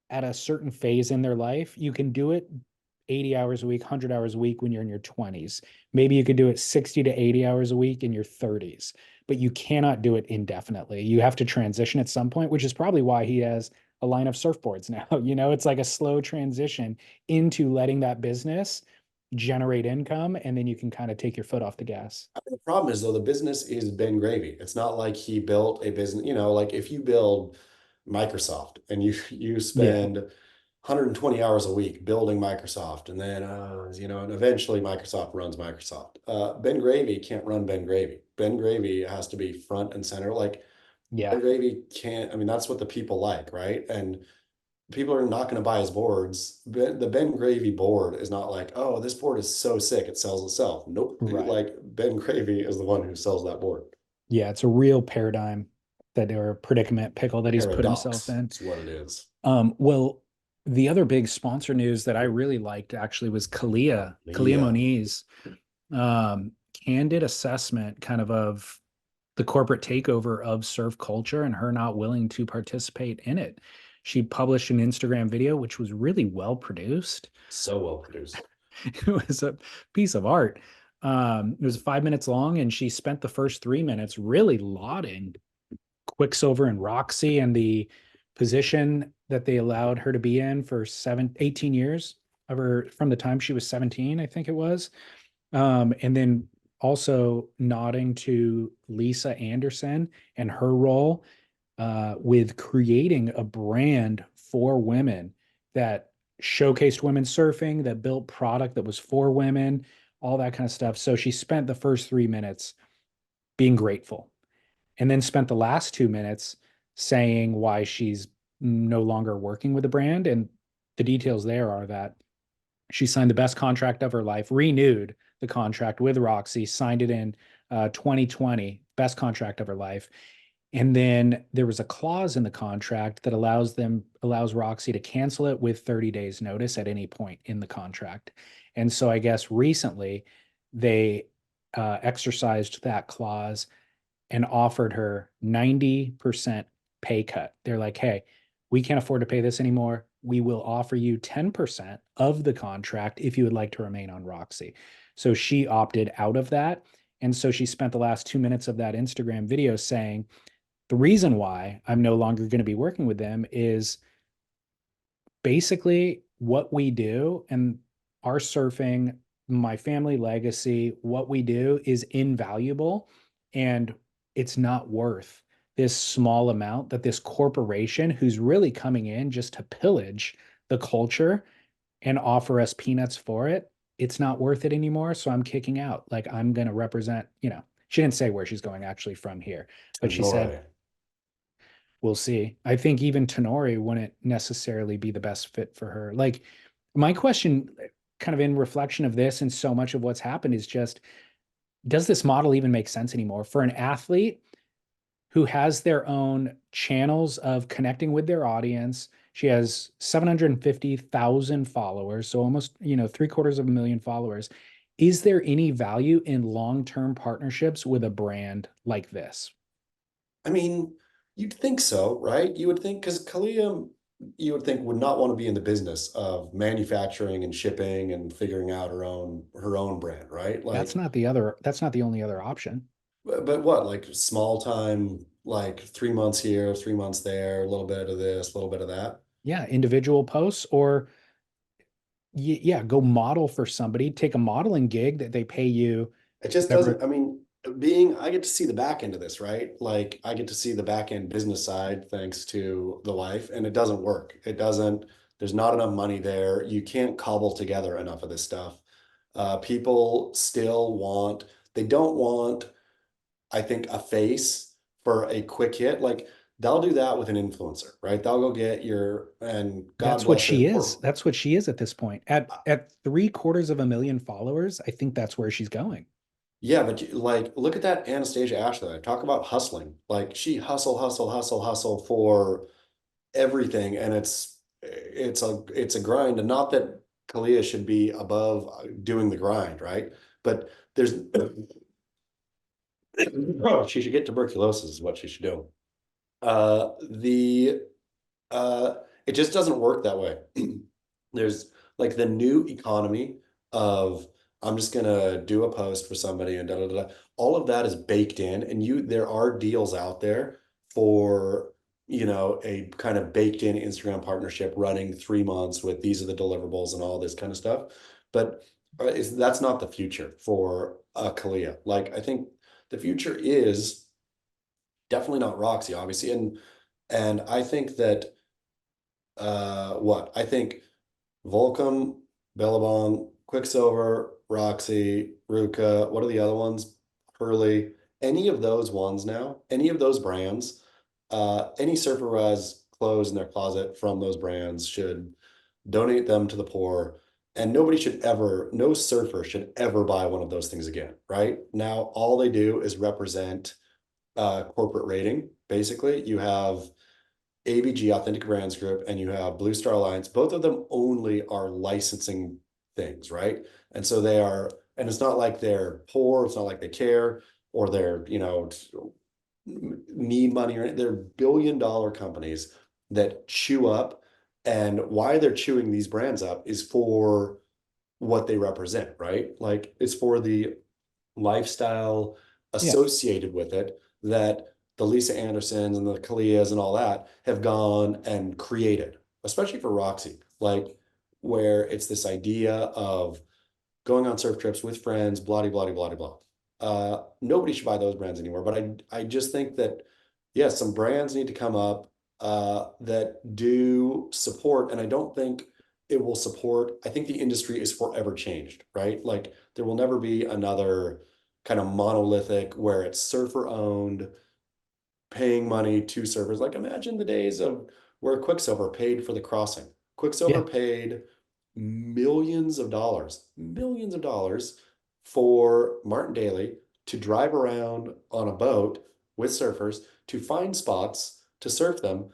at a certain phase in their life. You can do it 80 hours a week, 100 hours a week when you're in your 20s. Maybe you could do it 60 to 80 hours a week in your 30s, but you cannot do it indefinitely. You have to transition at some point, which is probably why he has a line of surfboards now. It's like a slow transition into letting that business generate income, and then you can kind of take your foot off the gas. The problem is though, the business is Ben Gravy. It's not like he built a business, like if you build Microsoft and you Yeah, spend 120 hours a week building Microsoft, and then and eventually Microsoft runs Microsoft. Ben Gravy can't run Ben Gravy. Ben Gravy has to be front and center. Like Ben yeah, Gravy can't. I mean, that's what the people like, right? And people are not going to buy his boards. The Ben Gravy board is not like, oh, this board is so sick, it sells itself. Nope. right. Like Ben Gravy is the one who sells that board. Yeah, it's a real paradigm that or predicament pickle that he's put himself Paradox in. is what it is. Well, the other big sponsor news that I really liked actually was Kalia Yeah. Moniz, candid assessment of the corporate takeover of surf culture and her not willing to participate in it. She published an Instagram video, which was really well produced. So well produced. It was a piece of art. It was 5 minutes long, and she spent the first 3 minutes really lauding Quicksilver and Roxy and the position that they allowed her to be in for 18 years of her from the time she was 17, I think it was. And then also nodding to Lisa Anderson and her role with creating a brand for women that showcased women surfing, that built product that was for women, all that kind of stuff. So she spent the first 3 minutes being grateful, and then spent the last 2 minutes saying why she's no longer working with the brand. And the details there are that she signed the best contract of her life, renewed the contract with Roxy, signed it in 2020, best contract of her life. And then there was a clause in the contract that allows Roxy to cancel it with 30 days notice at any point in the contract. And so I guess recently they exercised that clause and offered her 90% pay cut. They're like, hey, we can't afford to pay this anymore. We will offer you 10% of the contract if you would like to remain on Roxy. So she opted out of that. And so she spent the last 2 minutes of that Instagram video saying, the reason why I'm no longer going to be working with them is basically what we do and our surfing, my family legacy, what we do is invaluable, and it's not worth this small amount that this corporation who's really coming in just to pillage the culture and offer us peanuts for it. It's not worth it anymore. So I'm kicking out. Like, I'm going to represent, she didn't say where she's going actually from here, but she said, Tenore. we'll see. I think even Tenori wouldn't necessarily be the best fit for her. Like, my question, kind of in reflection of this and so much of what's happened, is just, does this model even make sense anymore for an athlete who has their own channels of connecting with their audience? She has 750,000 followers, so almost, 750,000 followers. Is there any value in long-term partnerships with a brand like this? I mean, you'd think so, right? You would think because Kalia, you would think would not want to be in the business of manufacturing and shipping and figuring out her own brand, right? Like, That's not the only other option. but what, like small time, like 3 months here, 3 months there, a little bit of this, a little bit of that. Yeah, individual posts, or yeah, go model for somebody, take a modeling gig that they pay you It just whatever. doesn't, I mean, I get to see the back end of this, right? Like I get to see the back end business side thanks to the wife, and it doesn't work. There's not enough money there. You can't cobble together enough of this stuff. People still they don't want, I think, a face for a quick hit. Like they'll do that with an influencer, right? They'll go get and God That's what bless she it, is. That's what she is at this point. At 750,000 followers, I think that's where she's going. yeah, but like, look at that Anastasia Ashley. Talk about hustling. Like she hustle, hustle, hustle, hustle for everything, and it's a grind. And not that Kalia should be above doing the grind, right? But there's she should get tuberculosis is what she should do. The it just doesn't work that way. There's like the new economy of I'm just gonna do a post for somebody and da da da. Da. All of that is baked in, and there are deals out there for a kind of baked in Instagram partnership running 3 months with these are the deliverables and all this kind of stuff. But that's not the future for Kalia. Like I think the future is definitely not Roxy, obviously, and I think that what I think Volcom, Billabong, Quicksilver, Roxy, Ruka, what are the other ones? Hurley, any of those ones now, any of those brands, any surfer who has clothes in their closet from those brands should donate them to the poor. And no surfer should ever buy one of those things again, right? Now, all they do is represent corporate rating. Basically, you have ABG, Authentic Brands Group, and you have Blue Star Alliance. Both of them only are licensing things, right? And so and it's not like they're poor, it's not like they care, or they're, need money, or they're billion-dollar companies that chew up. And why they're chewing these brands up is for what they represent, right? Like it's for the lifestyle Yeah. associated with it that the Lisa Andersons and the Kalias and all that have gone and created, especially for Roxy, like where it's this idea of going on surf trips with friends, blah, blah, blah, blah, blah. Nobody should buy those brands anymore. But I just think that, yeah, some brands need to come up that do support. And I don't think it will support, I think the industry is forever changed, right? Like there will never be another kind of monolithic where it's surfer owned, paying money to surfers. Like imagine the days of where Quicksilver paid for the crossing. Quicksilver Yeah. paid millions of dollars for Martin Daly to drive around on a boat with surfers to find spots to surf them,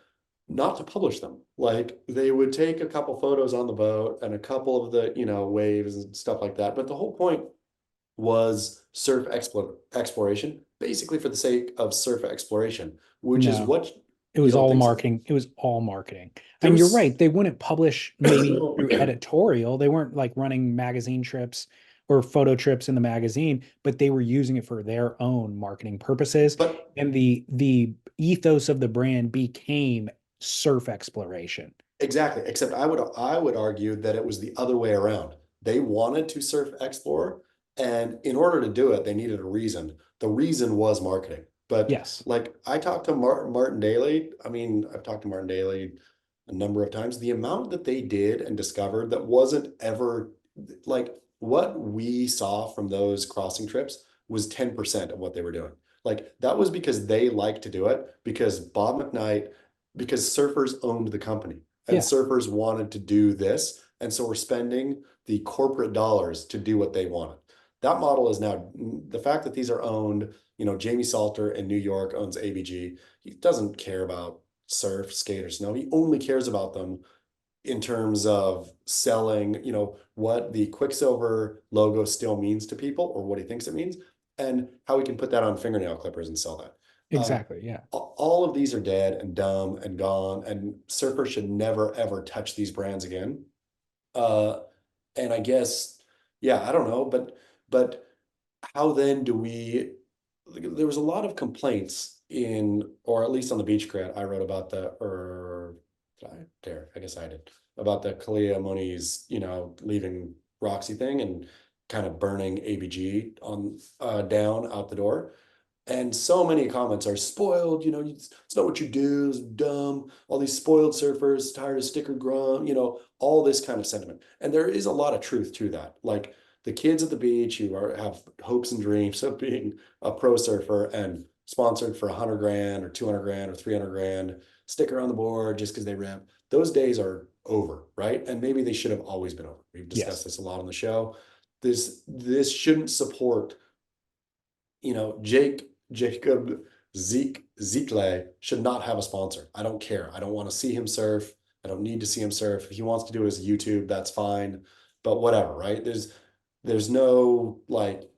not to publish them. Like they would take a couple photos on the boat and a couple of the, waves and stuff like that. But the whole point was exploration, basically for the sake of surf exploration, which is No, what it you was don't all think so. marketing. It was all marketing. There And you're was right. They wouldn't publish maybe through editorial. They weren't like running magazine trips or photo trips in the magazine, but they were using it for their own marketing purposes. but And the ethos of the brand became surf exploration. Exactly. Except I would argue that it was the other way around. They wanted to surf explore, and in order to do it, they needed a reason. The reason was marketing. But Yes. like I talked to Martin Daly. I mean, I've talked to Martin Daly a number of times. The amount that they did and discovered that wasn't ever like what we saw from those crossing trips was 10% of what they were doing. Like that was because they liked to do it because Bob McKnight, because surfers owned the company and Yeah. surfers wanted to do this. And so we're spending the corporate dollars to do what they wanted. That model is now the fact that these are owned, Jamie Salter in New York owns ABG. He doesn't care about surf, skate, or snow. He only cares about them in terms of selling, what the Quicksilver logo still means to people or what he thinks it means, and how we can put that on fingernail clippers and sell that. Exactly. Yeah. All of these are dead and dumb and gone, and surfers should never ever touch these brands again. Uh, and I guess, yeah, I don't know, but how then do we? There was a lot of complaints or at least on the beach cred, I wrote about or did I dare? I guess I did about the Kalia Moniz, leaving Roxy thing and kind of burning ABG on down out the door. And so many comments are spoiled, it's not what you do, it's dumb. All these spoiled surfers, tired of sticker grunt, all this kind of sentiment. And there is a lot of truth to that. Like the kids at the beach who have hopes and dreams of being a pro surfer and sponsored for 100 grand or 200 grand or 300 grand, sticker on the board just because they rip. Those days are over, right? And maybe they should have always been over. We've discussed Yes. this a lot on the show. This shouldn't support, Jacob Szekely should not have a sponsor. I don't care. I don't want to see him surf. I don't need to see him surf. If he wants to do his YouTube, that's fine. But whatever, right? There's no like,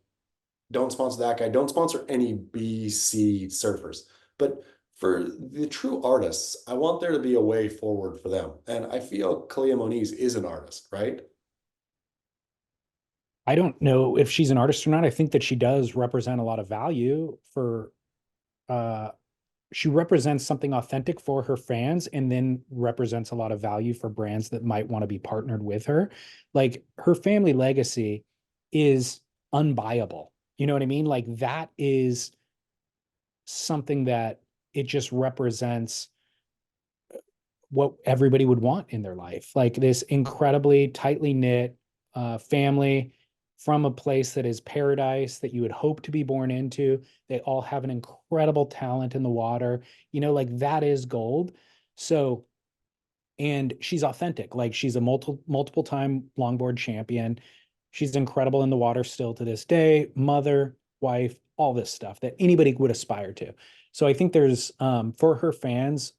don't sponsor that guy. Don't sponsor any BC surfers. But for the true artists, I want there to be a way forward for them. And I feel Kalia Moniz is an artist, right? I don't know if she's an artist or not. I think that she does represent a lot of value for uh she represents something authentic for her fans and then represents a lot of value for brands that might want to be partnered with her. Like her family legacy is unbuyable. You know what I mean? Like that is something that it just represents what everybody would want in their life. Like this incredibly tightly knit family from a place that is paradise that you would hope to be born into. They all have an incredible talent in the water. Like that is gold. So, and she's authentic. Like she's a multiple time longboard champion. She's incredible in the water still to this day. Mother, wife, all this stuff that anybody would aspire to. So I think there's for her fans,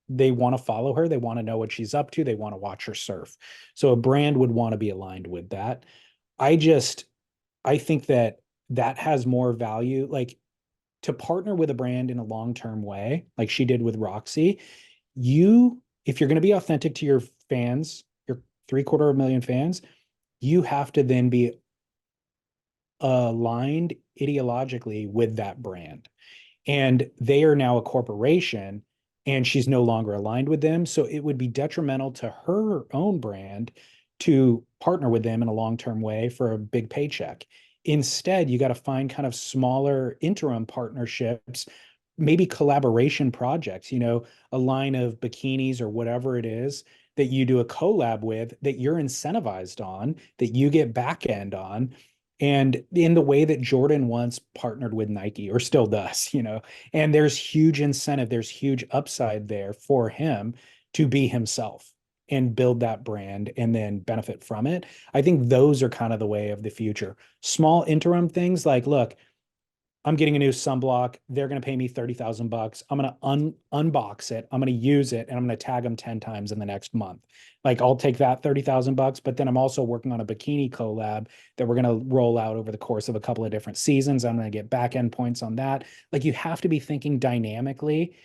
they want to follow her. They want to know what she's up to. They want to watch her surf. So a brand would want to be aligned with that. I just I think that that has more value. Like to partner with a brand in a long-term way, like she did with Roxy, if you're going to be authentic to your fans, your 750,000 fans, you have to then be aligned ideologically with that brand. And they are now a corporation and she's no longer aligned with them. So it would be detrimental to her own brand to partner with them in a long-term way for a big paycheck. Instead, you got to find kind of smaller interim partnerships, maybe collaboration projects, a line of bikinis or whatever it is that you do a collab with that you're incentivized on, that you get back end on. And in the way that Jordan once partnered with Nike or still does, and there's huge incentive, there's huge upside there for him to be himself and build that brand and then benefit from it. I think those are kind of the way of the future. Small interim things like, look, I'm getting a new sunblock. They're going to pay me 30,000 bucks. I'm going to unbox it. I'm going to use it and I'm going to tag them 10 times in the next month. Like I'll take that 30,000 bucks, but then I'm also working on a bikini collab that we're going to roll out over the course of a couple of different seasons. I'm going to get back end points on that. Like you have to be thinking dynamically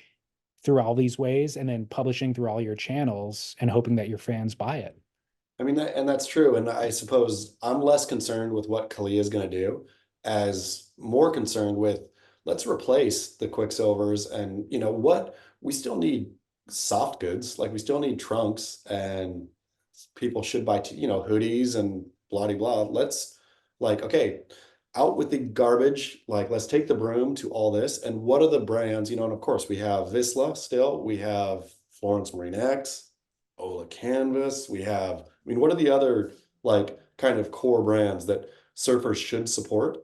through all these ways and then publishing through all your channels and hoping that your fans buy it. I mean, and that's true. And I suppose I'm less concerned with what Kalia is going to do, as more concerned with let's replace the Quicksilvers and what we still need soft goods. Like we still need trunks, and people should buy, hoodies and blah de blah. Let's like, okay, out with the garbage. Like, let's take the broom to all this. And what are the brands? And of course, we have Visla still. We have Florence Marine X, Ola Canvas. We have, what are the other like kind of core brands that surfers should support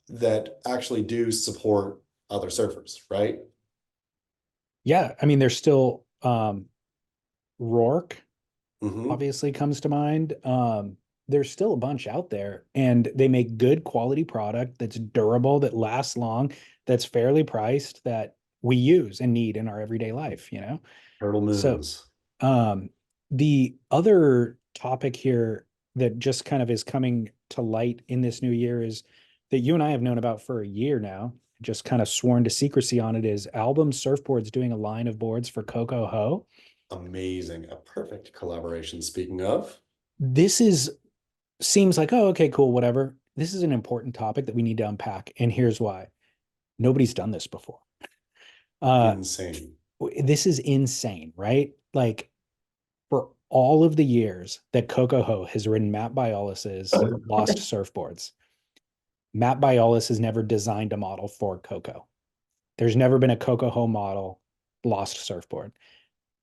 that actually do support other surfers, right? Yeah, I mean, there's still Rourke Hmm. obviously comes to mind. There's still a bunch out there, and they make good quality product that's durable, that lasts long, that's fairly priced, that we use and need in our everyday life. Turtle So, Moons. um, the other topic here that just kind of is coming to light in this new year is that you and I have known about for a year now, just kind of sworn to secrecy on it, is Album Surfboards doing a line of boards for Coco Ho. Amazing. A perfect collaboration. Speaking of, This is seems like, oh, okay, cool, whatever. This is an important topic that we need to unpack. And here's why. Nobody's done this before. Uh, insane. this is insane, right? Like for all of the years that Coco Ho has ridden Matt Biolis's Lost Surfboards, Matt Biolis has never designed a model for Coco. There's never been a Coco Ho model Lost Surfboard.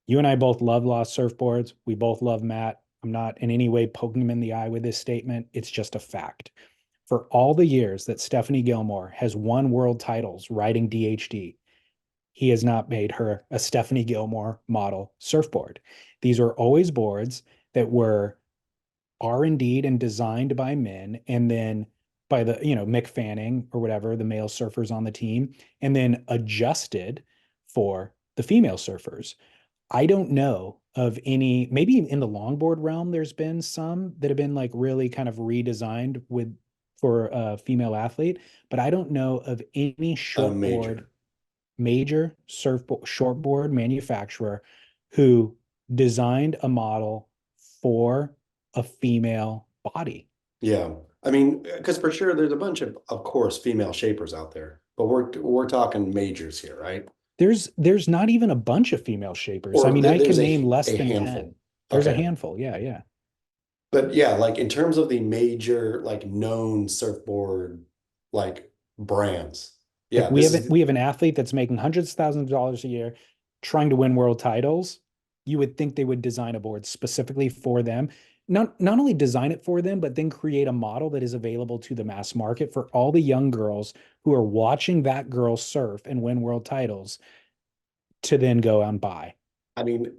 You and I both love Lost Surfboards. We both love Matt. I'm not in any way poking him in the eye with this statement. It's just a fact. For all the years that Stephanie Gilmore has won world titles riding DHD, he has not made her a Stephanie Gilmore model surfboard. These are always boards that were R&D'd and designed by men, and then by the, Mick Fanning or whatever, the male surfers on the team, and then adjusted for the female surfers. I don't know of any, maybe in the longboard realm, there's been some that have been like really kind of redesigned with for a female athlete, but I don't know of any A shortboard, major. major surfboard, shortboard manufacturer who designed a model for a female body. Yeah. Because for sure there's a bunch of course, female shapers out there, but we're talking majors here, right? There's not even a bunch of female shapers. I Or mean, I there's can name less a than handful. 10. There's a Okay. handful. Yeah, yeah. But yeah, like in terms of the major, like known surfboard, like brands. Like Yeah, this is we have an athlete that's making hundreds of thousands of dollars a year trying to win world titles. You would think they would design a board specifically for them. Not only design it for them, but then create a model that is available to the mass market for all the young girls who are watching that girl surf and win world titles to then go and buy.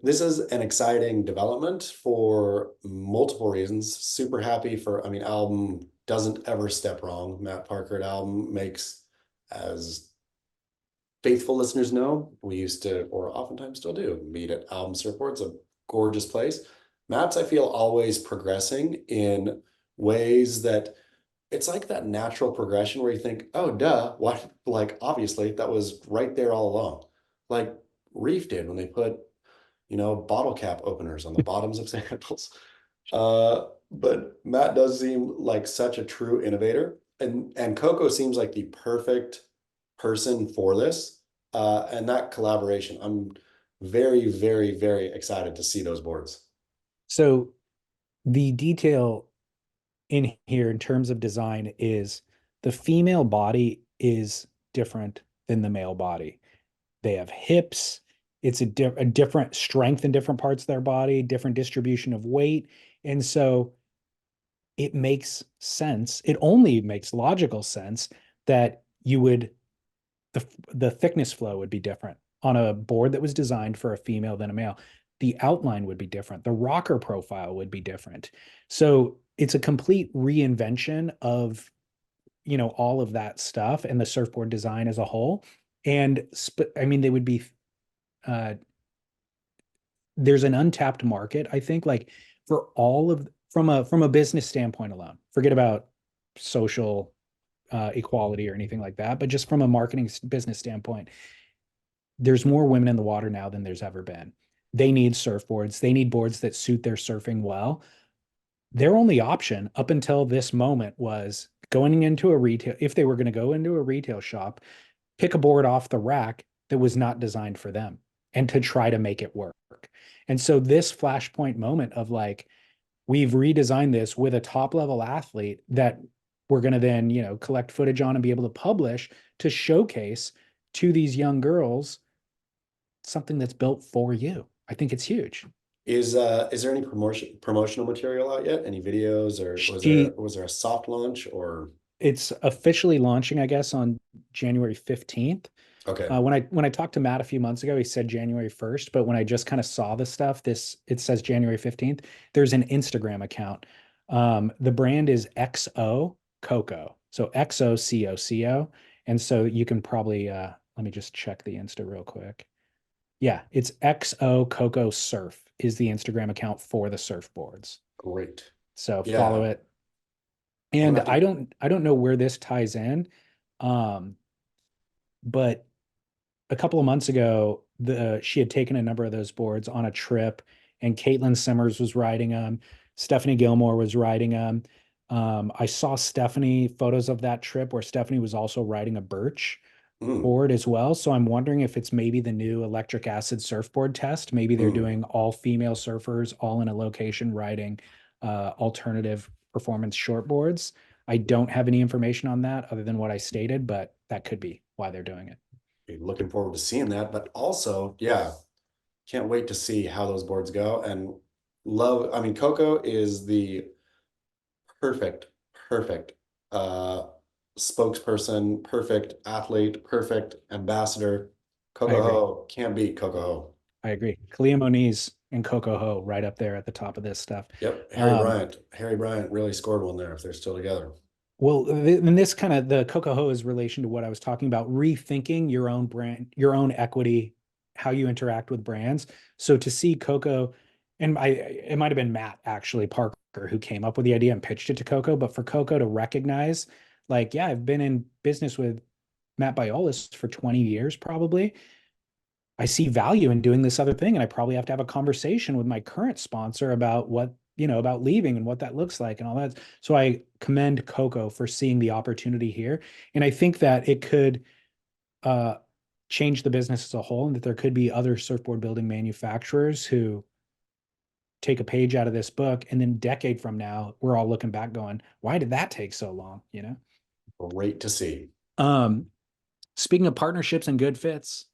this is an exciting development for multiple reasons. Super happy for, Album doesn't ever step wrong. Matt Parker at Album makes, as faithful listeners know, we used to, or oftentimes still do, meet at Album Surfboards, a gorgeous place. Matt's, I feel, always progressing in ways that it's like that natural progression where you think, oh, duh, what? Like, obviously, that was right there all along. Like Reef did when they put, bottle cap openers on the bottoms of sandals. But Matt does seem like such a true innovator, and Coco seems like the perfect person for this. And that collaboration, I'm very, very, very excited to see those boards. So the detail in here in terms of design is the female body is different than the male body. They have hips. It's a different strength in different parts of their body, different distribution of weight. And so it makes sense. It only makes logical sense that you would, the thickness flow would be different on a board that was designed for a female than a male. The outline would be different. The rocker profile would be different. So it's a complete reinvention of, all of that stuff and the surfboard design as a whole. And they would be, uh, there's an untapped market, I think, like for all of, from a business standpoint alone, forget about social equality or anything like that, but just from a marketing business standpoint, there's more women in the water now than there's ever been. They need surfboards. They need boards that suit their surfing well. Their only option up until this moment was going into a retail, if they were going to go into a retail shop, pick a board off the rack that was not designed for them. and to try to make it work. And so this flashpoint moment of like, we've redesigned this with a top level athlete that we're going to then, collect footage on and be able to publish to showcase to these young girls something that's built for you. I think it's huge. Is there any promotional material out yet? Any videos, or She was there a soft launch or It's officially launching, I guess, on January 15th. okay. When I talked to Matt a few months ago, he said January 1st, but when I just kind of saw the stuff, it says January 15th. There's an Instagram account. The brand is XO Coco. So XOCOCO. And so you can probably let me just check the Insta real quick. Yeah, it's XO Coco Surf is the Instagram account for the surfboards. Great. So follow Yeah. it. I'm And gonna have to I don't know where this ties in. Um, but a couple of months ago, she had taken a number of those boards on a trip, and Caitlin Simmers was riding them. Stephanie Gilmore was riding them. I saw Stephanie photos of that trip where Stephanie was also riding a birch mm, board as well. So I'm wondering if it's maybe the new electric acid surfboard test. Maybe they're mm. doing all female surfers all in a location riding alternative performance shortboards. I don't have any information on that other than what I stated, but that could be why they're doing it. Be looking forward to seeing that. But also, yeah, can't wait to see how those boards go. And love, I mean, Coco is the perfect, perfect uh spokesperson, perfect athlete, perfect ambassador. I Coco agree. Ho can't beat Coco Ho. I agree. Kalia Moniz and Coco Ho right up there at the top of this stuff. Yep, Um, Harry Bryant really scored one there if they're still together. well, and this kind of the Coco Ho is relation to what I was talking about, rethinking your own brand, your own equity, how you interact with brands. So to see Coco, and it might have been Matt actually Parker who came up with the idea and pitched it to Coco, but for Coco to recognize, like, yeah, I've been in business with Matt Biolis for 20 years probably. I see value in doing this other thing. And I probably have to have a conversation with my current sponsor about about leaving and what that looks like and all that. So I commend Coco for seeing the opportunity here. And I think that it could uh, change the business as a whole, and that there could be other surfboard building manufacturers who take a page out of this book. And then a decade from now, we're all looking back going, why did that take so long? Great to see. Um, Speaking of partnerships and good fits,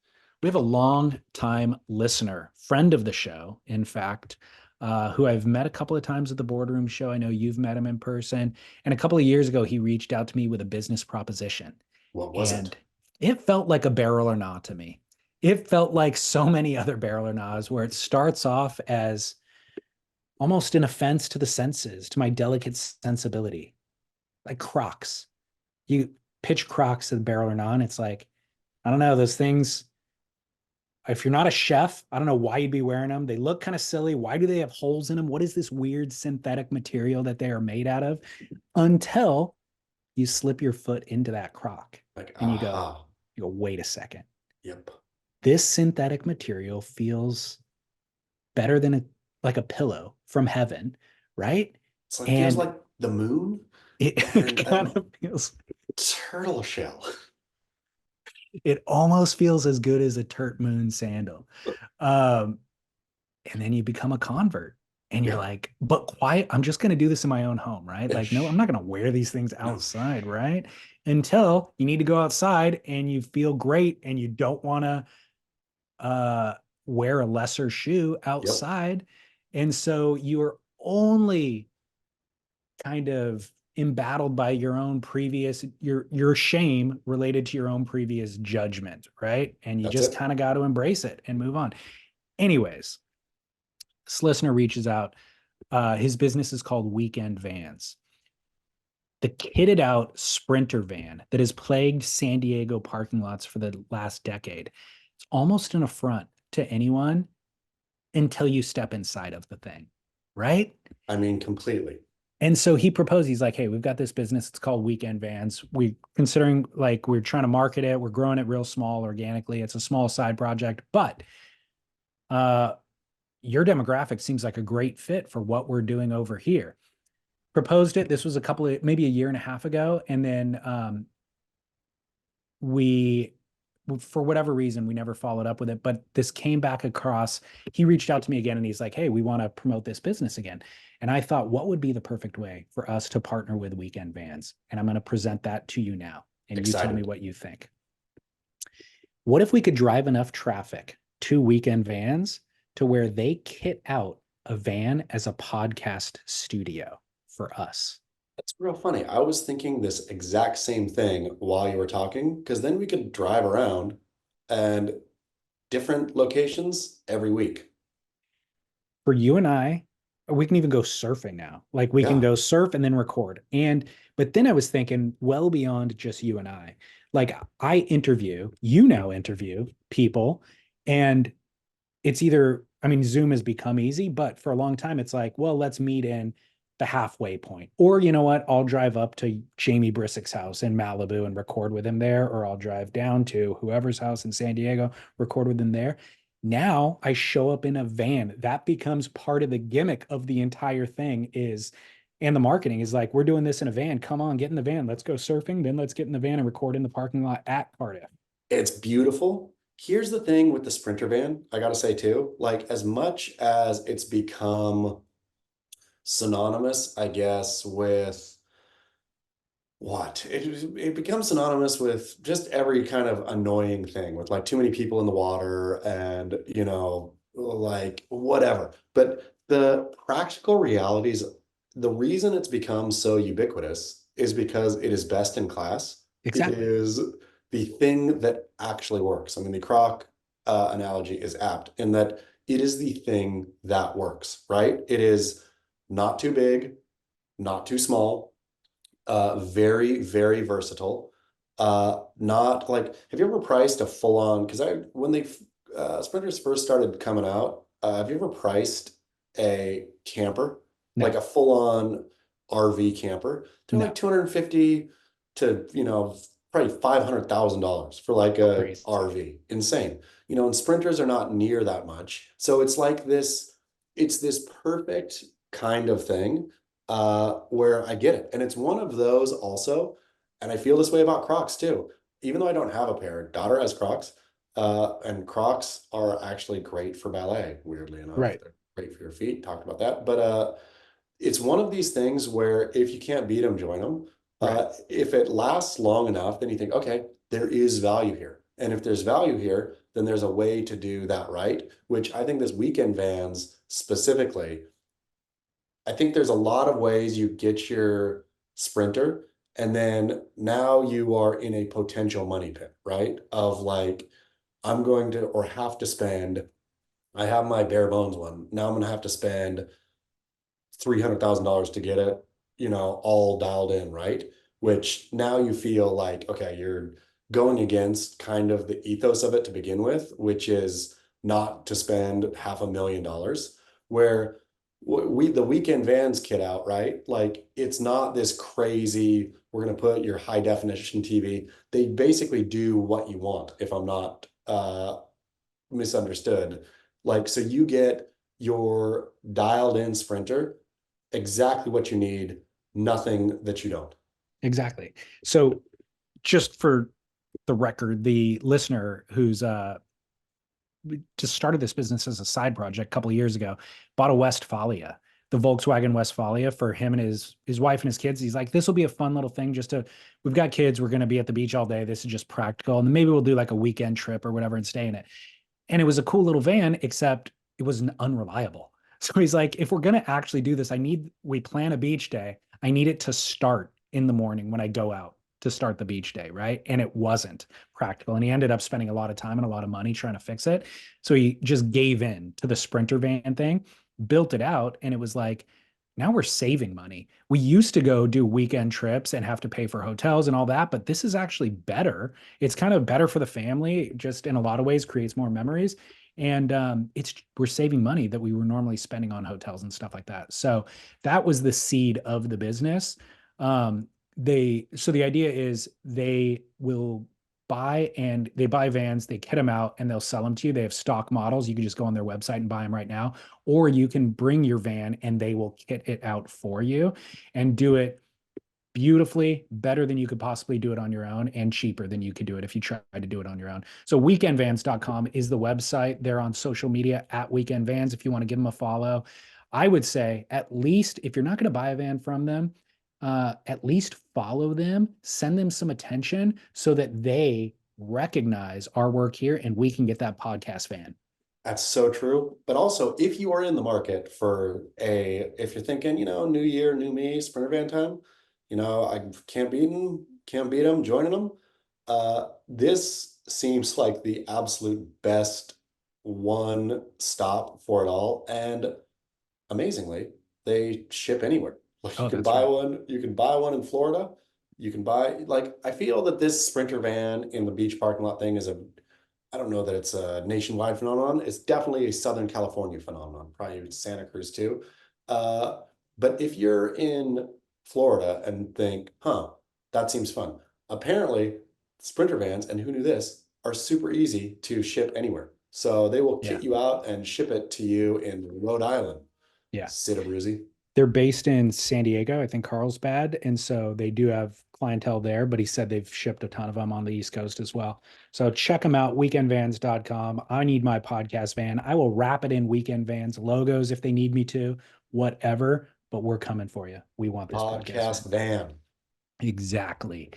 we have a long time listener, friend of the show, in fact, who I've met a couple of times at the boardroom show. I know you've met him in person. And a couple of years ago, he reached out to me with a business proposition. What was it? And it felt like a barrel or not to me. It felt like so many other barrel or nots where it starts off as almost an offense to the senses, to my delicate sensibility, like Crocs. You pitch Crocs to the barrel or not, and it's like, I don't know, those things. If you're not a chef, I don't know why you'd be wearing them. They look kind of silly. Why do they have holes in them? What is this weird synthetic material that they are made out of? Until you slip your foot into that crock Like, and aha. wait a second. Yep. This synthetic material feels better than like a pillow from heaven, right? It's like feels And like the moon it and kind a of feels, turtle shell. it almost feels as good as a Turt Moon sandal. Um, and then you become a convert and you're Yeah. like, but quiet, I'm just going to do this in my own home, right? Like, no, I'm Ish. not going to wear these things No. outside, right? Until you need to go outside and you feel great and you don't want to uh, wear a lesser shoe Yep. outside. And so you're only kind of embattled by your own previous your shame related to your own previous judgment, right? And you That's just it. kind of got to embrace it and move on. Anyways, this listener reaches out. His business is called Weekend Vans. The kitted out Sprinter van that has plagued San Diego parking lots for the last decade. It's almost an affront to anyone until you step inside of the thing, right? I mean, completely. And so he proposed, he's like, hey, we've got this business. It's called Weekend Vans. We considering like we're trying to market it. We're growing it real small organically. It's a small side project, but uh, your demographic seems like a great fit for what we're doing over here. Proposed it. This was maybe a year and a half ago. And then we for whatever reason, we never followed up with it, but this came back across. He reached out to me again and he's like, hey, we want to promote this business again. And I thought, what would be the perfect way for us to partner with Weekend Vans? And I'm going to present that to you now. And you tell me Excited. what you think. What if we could drive enough traffic to Weekend Vans to where they kit out a van as a podcast studio for us? That's real funny. I was thinking this exact same thing while you were talking, because then we could drive around and different locations every week. For you and I, we can even go surfing now. Like we can Yeah. go surf and then record. But then I was thinking well beyond just you and I. Like you now interview people, and it's either, I mean, Zoom has become easy, but for a long time, it's like, well, let's meet in the halfway point. Or you know what? I'll drive up to Jamie Brissick's house in Malibu and record with him there, or I'll drive down to whoever's house in San Diego, record with him there. Now I show up in a van. That becomes part of the gimmick of the entire thing is, and the marketing is like, we're doing this in a van. Come on, get in the van. Let's go surfing. Then let's get in the van and record in the parking lot at Cardiff. It's beautiful. Here's the thing with the Sprinter van, I gotta say too, like as much as it's become synonymous, I guess, with it becomes synonymous with just every kind of annoying thing with like too many people in the water and like whatever. But the practical realities, the reason it's become so ubiquitous is because it is best in class. It Exactly. is the thing that actually works. I mean, the croc analogy is apt in that it is the thing that works, right? It is not too big, not too small, very, very versatile. Not like, have you ever priced a full-on, because when they Sprinters first started coming out, have you ever priced a camper, like No, a full-on RV camper? They're like no, 250 to, probably $500,000 for like a crazy. RV. Insane. And Sprinters are not near that much. So it's this perfect kind of thing where I get it. And it's one of those also, and I feel this way about Crocs too. Even though I don't have a pair, daughter has Crocs, and Crocs are actually great for ballet, weirdly enough. Right, They're great for your feet, talked about that. But it's one of these things where if you can't beat them, join them. right. If it lasts long enough, then you think, okay, there is value here. And if there's value here, then there's a way to do that right, which I think this weekend vans specifically, I think there's a lot of ways you get your Sprinter, and then now you are in a potential money pit, right? Of like, I'm going to or have to spend, I have my bare bones one. Now I'm going to have to spend $300,000 to get it, all dialed in, right? Which now you feel like, okay, you're going against kind of the ethos of it to begin with, which is not to spend $500,000. Where the weekend vans kit out, right? Like it's not this crazy, we're going to put your high definition TV. They basically do what you want, if I'm not misunderstood. Like, so you get your dialed in Sprinter, exactly what you need, nothing that you don't. Exactly. So just for the record, the listener who's just started this business as a side project a couple of years ago, bought a Westfalia, the Volkswagen Westfalia for him and his wife and his kids. He's like, this will be a fun little thing just to, we've got kids, we're going to be at the beach all day. This is just practical. And then maybe we'll do like a weekend trip or whatever and stay in it. And it was a cool little van, except it was unreliable. So he's like, if we're going to actually do this, we plan a beach day. I need it to start in the morning when I go out to start the beach day. Right. And it wasn't practical. And he ended up spending a lot of time and a lot of money trying to fix it. So he just gave in to the Sprinter van thing, built it out. And it was like, now we're saving money. We used to go do weekend trips and have to pay for hotels and all that, but this is actually better. It's kind of better for the family, just in a lot of ways, creates more memories. And it's we're saving money that we were normally spending on hotels and stuff like that. So that was the seed of the business. So the idea is they buy vans, they kit them out, and they'll sell them to you. They have stock models. You can just go on their website and buy them right now, or you can bring your van and they will kit it out for you and do it beautifully, better than you could possibly do it on your own, and cheaper than you could do it if you tried to do it on your own. So weekendvans.com is the website. They're on social media at weekendvans if you want to give them a follow. I would say, at least if you're not going to buy a van from them, at least follow them, send them some attention so that they recognize our work here and we can get that podcast van. That's so true. But also, if you are in the market for if you're thinking, new year, new me, Sprinter van time, I can't beat them, joining them. This seems like the absolute best one stop for it all. And amazingly, they ship anywhere. Like Oh, that's right. you can buy one in Florida. You can buy, like, I feel that this Sprinter van in the beach parking lot thing is I don't know that it's a nationwide phenomenon. It's definitely a Southern California phenomenon, probably Santa Cruz too. Uh, but if you're in Florida and think, huh, that seems fun. Apparently, Sprinter vans, and who knew this, are super easy to ship anywhere. So they will Yeah. kit you out and ship it to you in Rhode Island. Yeah. Sit a bruisey. They're based in San Diego, I think Carlsbad. And so they do have clientele there, but he said they've shipped a ton of them on the East Coast as well. So check them out, weekendvans.com. I need my podcast van. I will wrap it in Weekend Vans logos if they need me to, whatever, but we're coming for you. We want this podcast van. Podcast van. Exactly.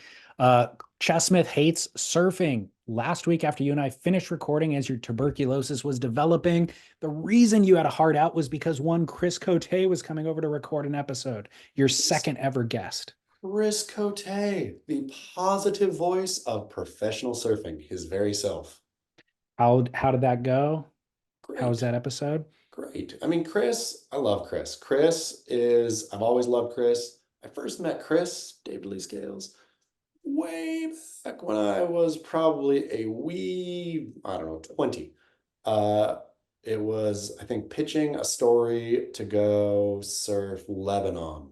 Chess Smith hates surfing. Last week, after you and I finished recording as your tuberculosis was developing, the reason you had a heart out was because one Chris Cote was coming over to record an episode, your second ever guest. Chris Cote, the positive voice of professional surfing, his very self. How did that go? How was Great. that episode? Great. I mean, Chris, I love Chris. I've always loved Chris. I first met Chris, David Lee Scales, way back when I was probably I don't know, 20. Uh, it was, I think, pitching a story to go surf Lebanon.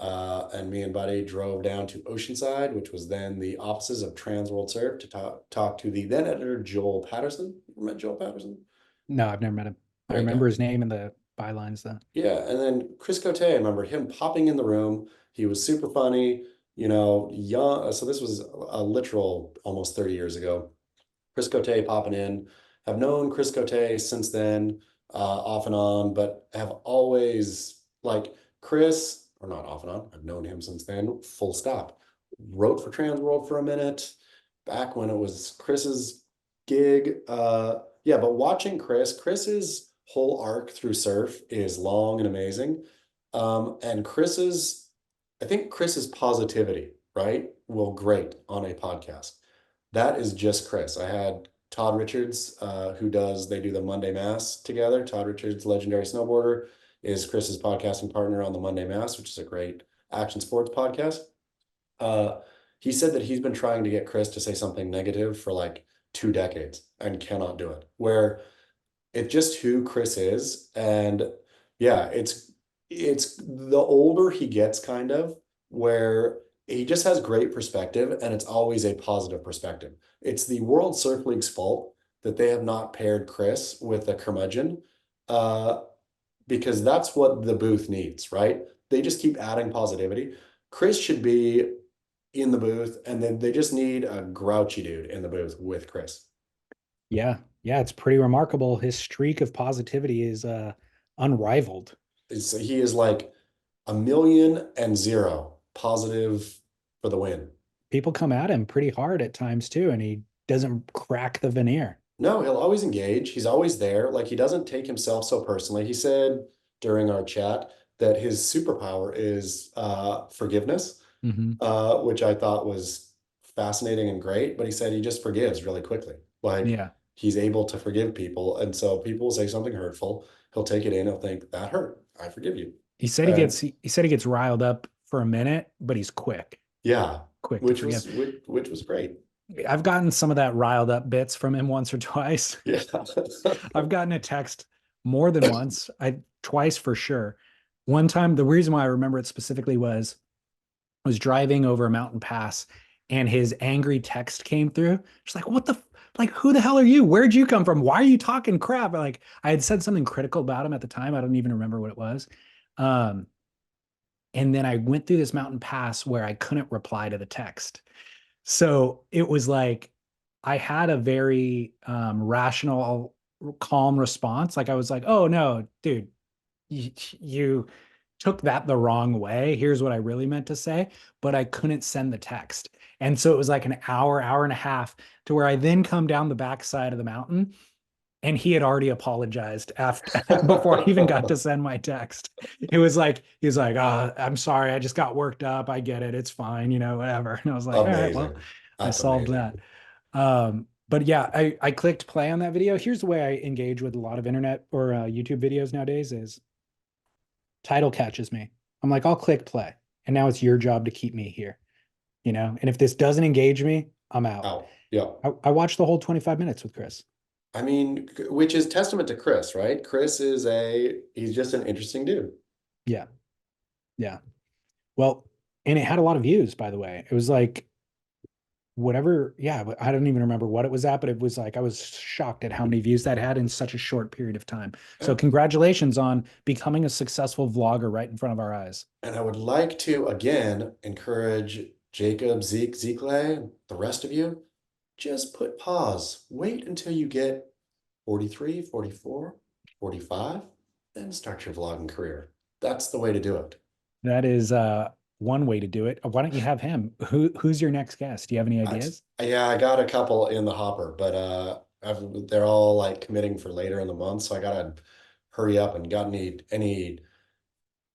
And me and Buddy drove down to Oceanside, which was then the offices of Trans World Surf, to talk to the then editor Joel Patterson. You met Joel Patterson? No, I've never met him. I Great guy. remember his name and the bylines though. Yeah, and then Chris Cote, I remember him popping in the room. He was super funny, young. So this was a literal almost 30 years ago. Chris Cote popping in. Have known Chris Cote since then, off and on, but have always like Chris, or not off and on. I've known him since then. Full stop. Wrote for Trans World for a minute, back when it was Chris's gig. Yeah, but watching Chris's whole arc through surf is long and amazing. And I think Chris's positivity, right, will grate on a podcast. That is just Chris. I had Todd Richards, they do the Monday Mass together. Todd Richards, legendary snowboarder, is Chris's podcasting partner on the Monday Mass, which is a great action sports podcast. He said that he's been trying to get Chris to say something negative for like 2 decades and cannot do it. Where it's just who Chris is. And yeah, it's the older he gets, kind of, where he just has great perspective, and it's always a positive perspective. It's the World Surf League's fault that they have not paired Chris with a curmudgeon, uh, because that's what the booth needs, right? They just keep adding positivity. Chris should be in the booth, and then they just need a grouchy dude in the booth with Chris. Yeah. Yeah, it's pretty remarkable. His streak of positivity is unrivaled. He is like 1,000,000 and 0 positive for the win. People come at him pretty hard at times too, and he doesn't crack the veneer. No, he'll always engage. He's always there. Like, he doesn't take himself so personally. He said during our chat that his superpower is forgiveness, Mm-hmm. which I thought was fascinating and great. But he said he just forgives really quickly. Like, Yeah. he's able to forgive people. And so people will say something hurtful. He'll take it in. He'll think, that hurt. I forgive you. And He said he gets riled up for a minute, but he's yeah, quick to which forgive. was which was great. I've gotten some of that riled up bits from him once or twice. Yeah. I've gotten a text more than once. Twice for sure. One time, the reason why I remember it specifically was I was driving over a mountain pass and his angry text came through. She's like, like, who the hell are you? Where'd you come from? Why are you talking crap? Like, I had said something critical about him at the time. I don't even remember what it was. Um, And then I went through this mountain pass where I couldn't reply to the text. So it was like I had a very rational, calm response. Like I was like, "Oh no, dude, you took that the wrong way. Here's what I really meant to say," but I couldn't send the text. And so it was like an hour, hour and a half to where I then come down the backside of the mountain and he had already apologized after before I even got to send my text. It was like he was like, "Oh, I'm sorry, I just got worked up. I get it. It's fine, whatever." And I was like, "All right, well, Amazing. I That's solved amazing. that." But yeah, I clicked play on that video. Here's the way I engage with a lot of internet or YouTube videos nowadays is title catches me. I'm like, I'll click play. And now it's your job to keep me here, And if this doesn't engage me, I'm out. Oh, yeah. I watched the whole 25 minutes with Chris. I mean, which is testament to Chris, right? Chris is he's just an interesting dude. Yeah. Yeah. Well, and it had a lot of views, by the way. It was like whatever. Yeah. I don't even remember what it was at, but it was like I was shocked at how many views that had in such a short period of time. So, Yeah. congratulations on becoming a successful vlogger right in front of our eyes. And I would like to again encourage Jacob, Szekely, the rest of you, just put pause. Wait until you get 43, 44, 45, then start your vlogging career. That's the way to do it. That is one way to do it. Why don't you have him? Who's your next guest? Do you have any I, ideas? yeah, I got a couple in the hopper, but they're all like committing for later in the month, so I gotta hurry up. And got any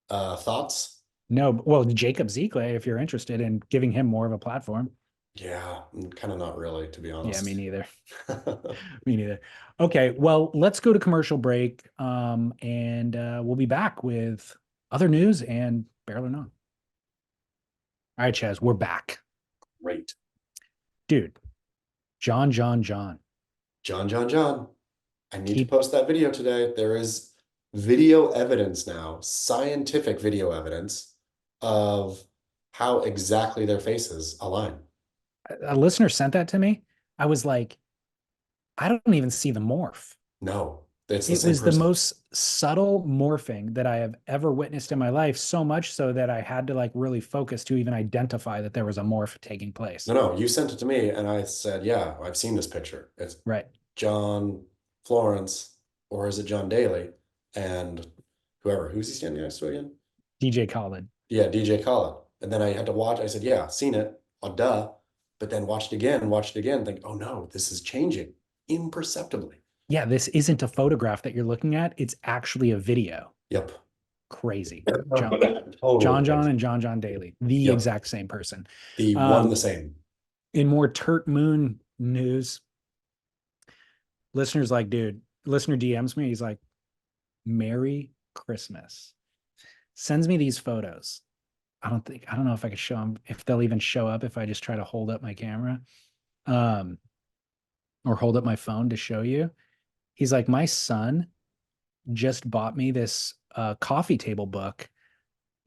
thoughts? No, well, Jacob Szekely, if you're interested in giving him more of a platform. Yeah, kind of not really, to be Yeah, me honest. neither. Me neither. Okay, well, let's go to commercial break, and we'll be back with other news and Barrel or Not. All right, Chaz, we're back. Great. Dude, John. John. I need to Keep post that video today. There is video evidence now, scientific video evidence of how exactly their faces align. a listener sent that to me. I was like, I don't even see the morph. No, it's the It same was the person. most subtle morphing that I have ever witnessed in my life, so much so that I had to like really focus to even identify that there was a morph taking place. No, you sent it to me, and I said, "Yeah, I've seen this picture. It's Right. John Florence, or is it John Daly?" And whoever, who's he standing next to again? DJ Khaled. Yeah, DJ Khaled. And then I had to watch. I said, "Yeah, seen it. Oh, duh." But then watched it again. Think, "Oh no, this is changing imperceptibly." Yeah, this isn't a photograph that you're looking at. It's actually a video. Yep. Crazy. John, Totally John, crazy. and John Daly, the Yep. exact same person. The one and the Um, same. in more Turt Moon news, listener DMs me. He's like, Merry Christmas. Sends me these photos. I don't know if I could show them, if they'll even show up if I just try to hold up my camera um, or hold up my phone to show you. He's like, my son just bought me this coffee table book,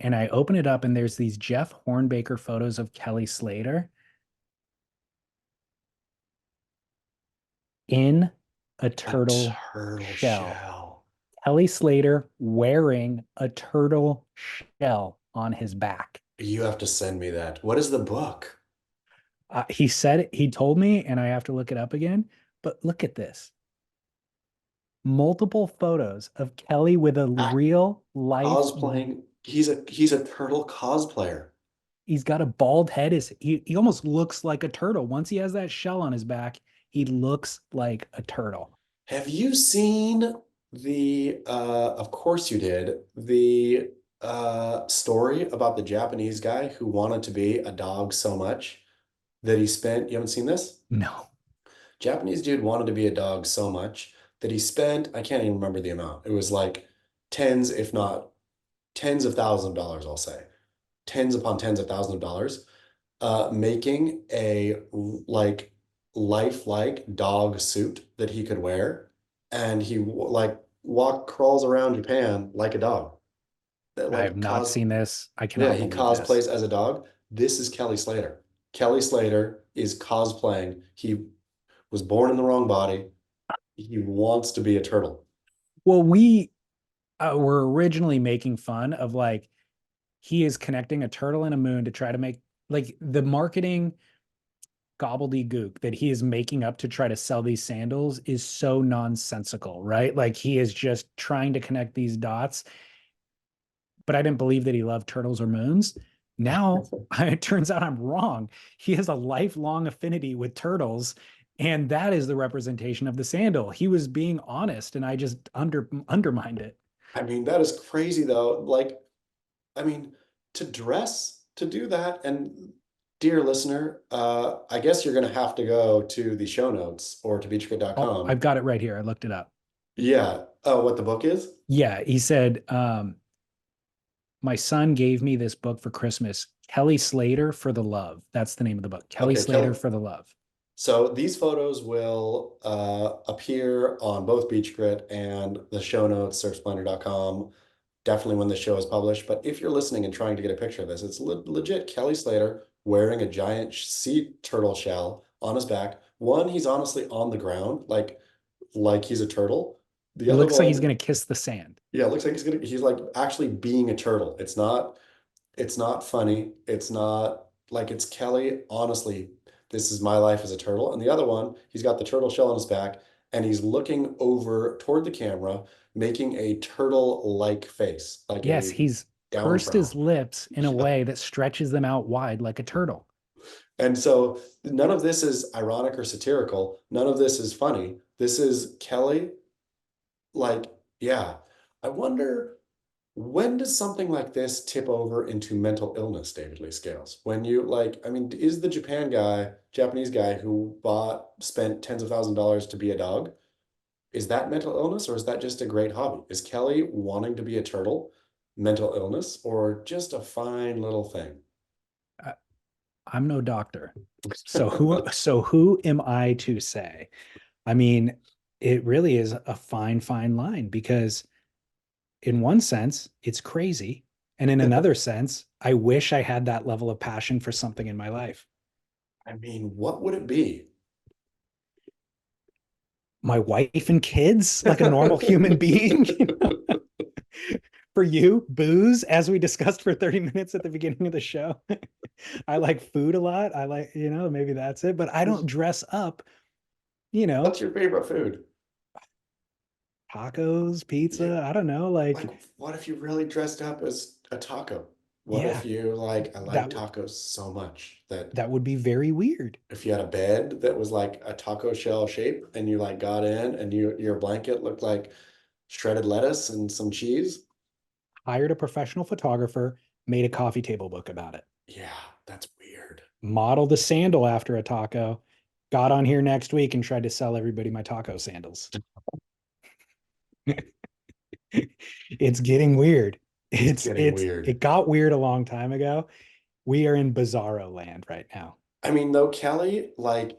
and I open it up and there's these Jeff Hornbaker photos of Kelly Slater in a A turtle turtle shell. shell. Kelly Slater wearing a turtle shell on his back. You have to send me that. What is the book? He told me, and I have to look it up again. But look at this, multiple photos of Kelly with a Ah, real life. cosplaying. He's a turtle cosplayer. He's got a bald head. He almost looks like a turtle. Once he has that shell on his back, he looks like a turtle. Have you seen of course you did, the story about the Japanese guy who wanted to be a dog so much that you haven't seen this? No, Japanese dude wanted to be a dog so much that he spent, I can't even remember the amount. It was like tens, if not tens of thousands of dollars, I'll say. Tens upon tens of thousands of dollars, making a like lifelike dog suit that he could wear, and he like crawls around Japan like a dog. That I have like not cos seen this. I Yeah, cannot he believe this. cosplays as a dog. This is Kelly Slater. Kelly Slater is cosplaying. He was born in the wrong body. He wants to be a turtle. Well, we were originally making fun of like he is connecting a turtle and a moon to try to make, like, the marketing gobbledygook that he is making up to try to sell these sandals is so nonsensical, right? Like, he is just trying to connect these dots. But I didn't believe that he loved turtles or moons. Now it turns out I'm wrong. He has a lifelong affinity with turtles, and that is the representation of the sandal. He was being honest, and I just undermined it. I mean, that is crazy though. Like, I mean, to dress to do that, and dear listener, I guess you're gonna have to go to the show notes or to Oh, beachgrit.com. I've got it right here. I looked it up. Yeah. Oh, what the book is? Yeah, he said, my son gave me this book for Christmas, Kelly Slater for the Love. That's the name of the book, Kelly Okay, Slater Kelly. for the Love. So these photos will appear on both Beach Grit and the show notes, surfsplendor.com, definitely when the show is published. But if you're listening and trying to get a picture of this, it's legit Kelly Slater wearing a giant sea turtle shell on his back. One, he's honestly on the ground, like he's a turtle. The It other looks like he's one, going to kiss the sand. yeah, it looks like he's like actually being a turtle. It's not funny. It's not like it's Kelly. Honestly, this is my life as a turtle. And the other one, he's got the turtle shell on his back and he's looking over toward the camera, making a turtle-like face, like Yes, a he's down pursed his frown. lips in a Yeah. way that stretches them out wide like a turtle. And so none of this is ironic or satirical. None of this is funny. This is Kelly, like, yeah. I wonder. When does something like this tip over into mental illness, David Lee Scales? When you like, I mean, is the Japanese guy who spent tens of thousands of dollars to be a dog, is that mental illness or is that just a great hobby? Is Kelly wanting to be a turtle mental illness or just a fine little thing? I, I'm no doctor. So who am I to say? I mean, it really is a fine, fine line because in one sense, it's crazy. And in another sense, I wish I had that level of passion for something in my life. I mean, what would it be? My wife and kids, like a normal human being. For you, booze, as we discussed for 30 minutes at the beginning of the show. I like food a lot. I like, maybe that's it, but I don't dress up, you know, What's your favorite food? tacos, Yeah, pizza. I don't know. like, Like, what if you really dressed up as a taco? What if yeah, you like, I like that tacos so much that that would be very weird. if you had a bed that was like a taco shell shape and you like got in and your blanket looked like shredded lettuce and some cheese, Hired a professional photographer, made a coffee table book about it. yeah, that's weird. Modeled the sandal after a taco. Got on here next week and tried to sell everybody my taco sandals. It's getting weird. It's getting weird. It got weird a long time ago. We are in bizarro land right now. I mean, though, Kelly like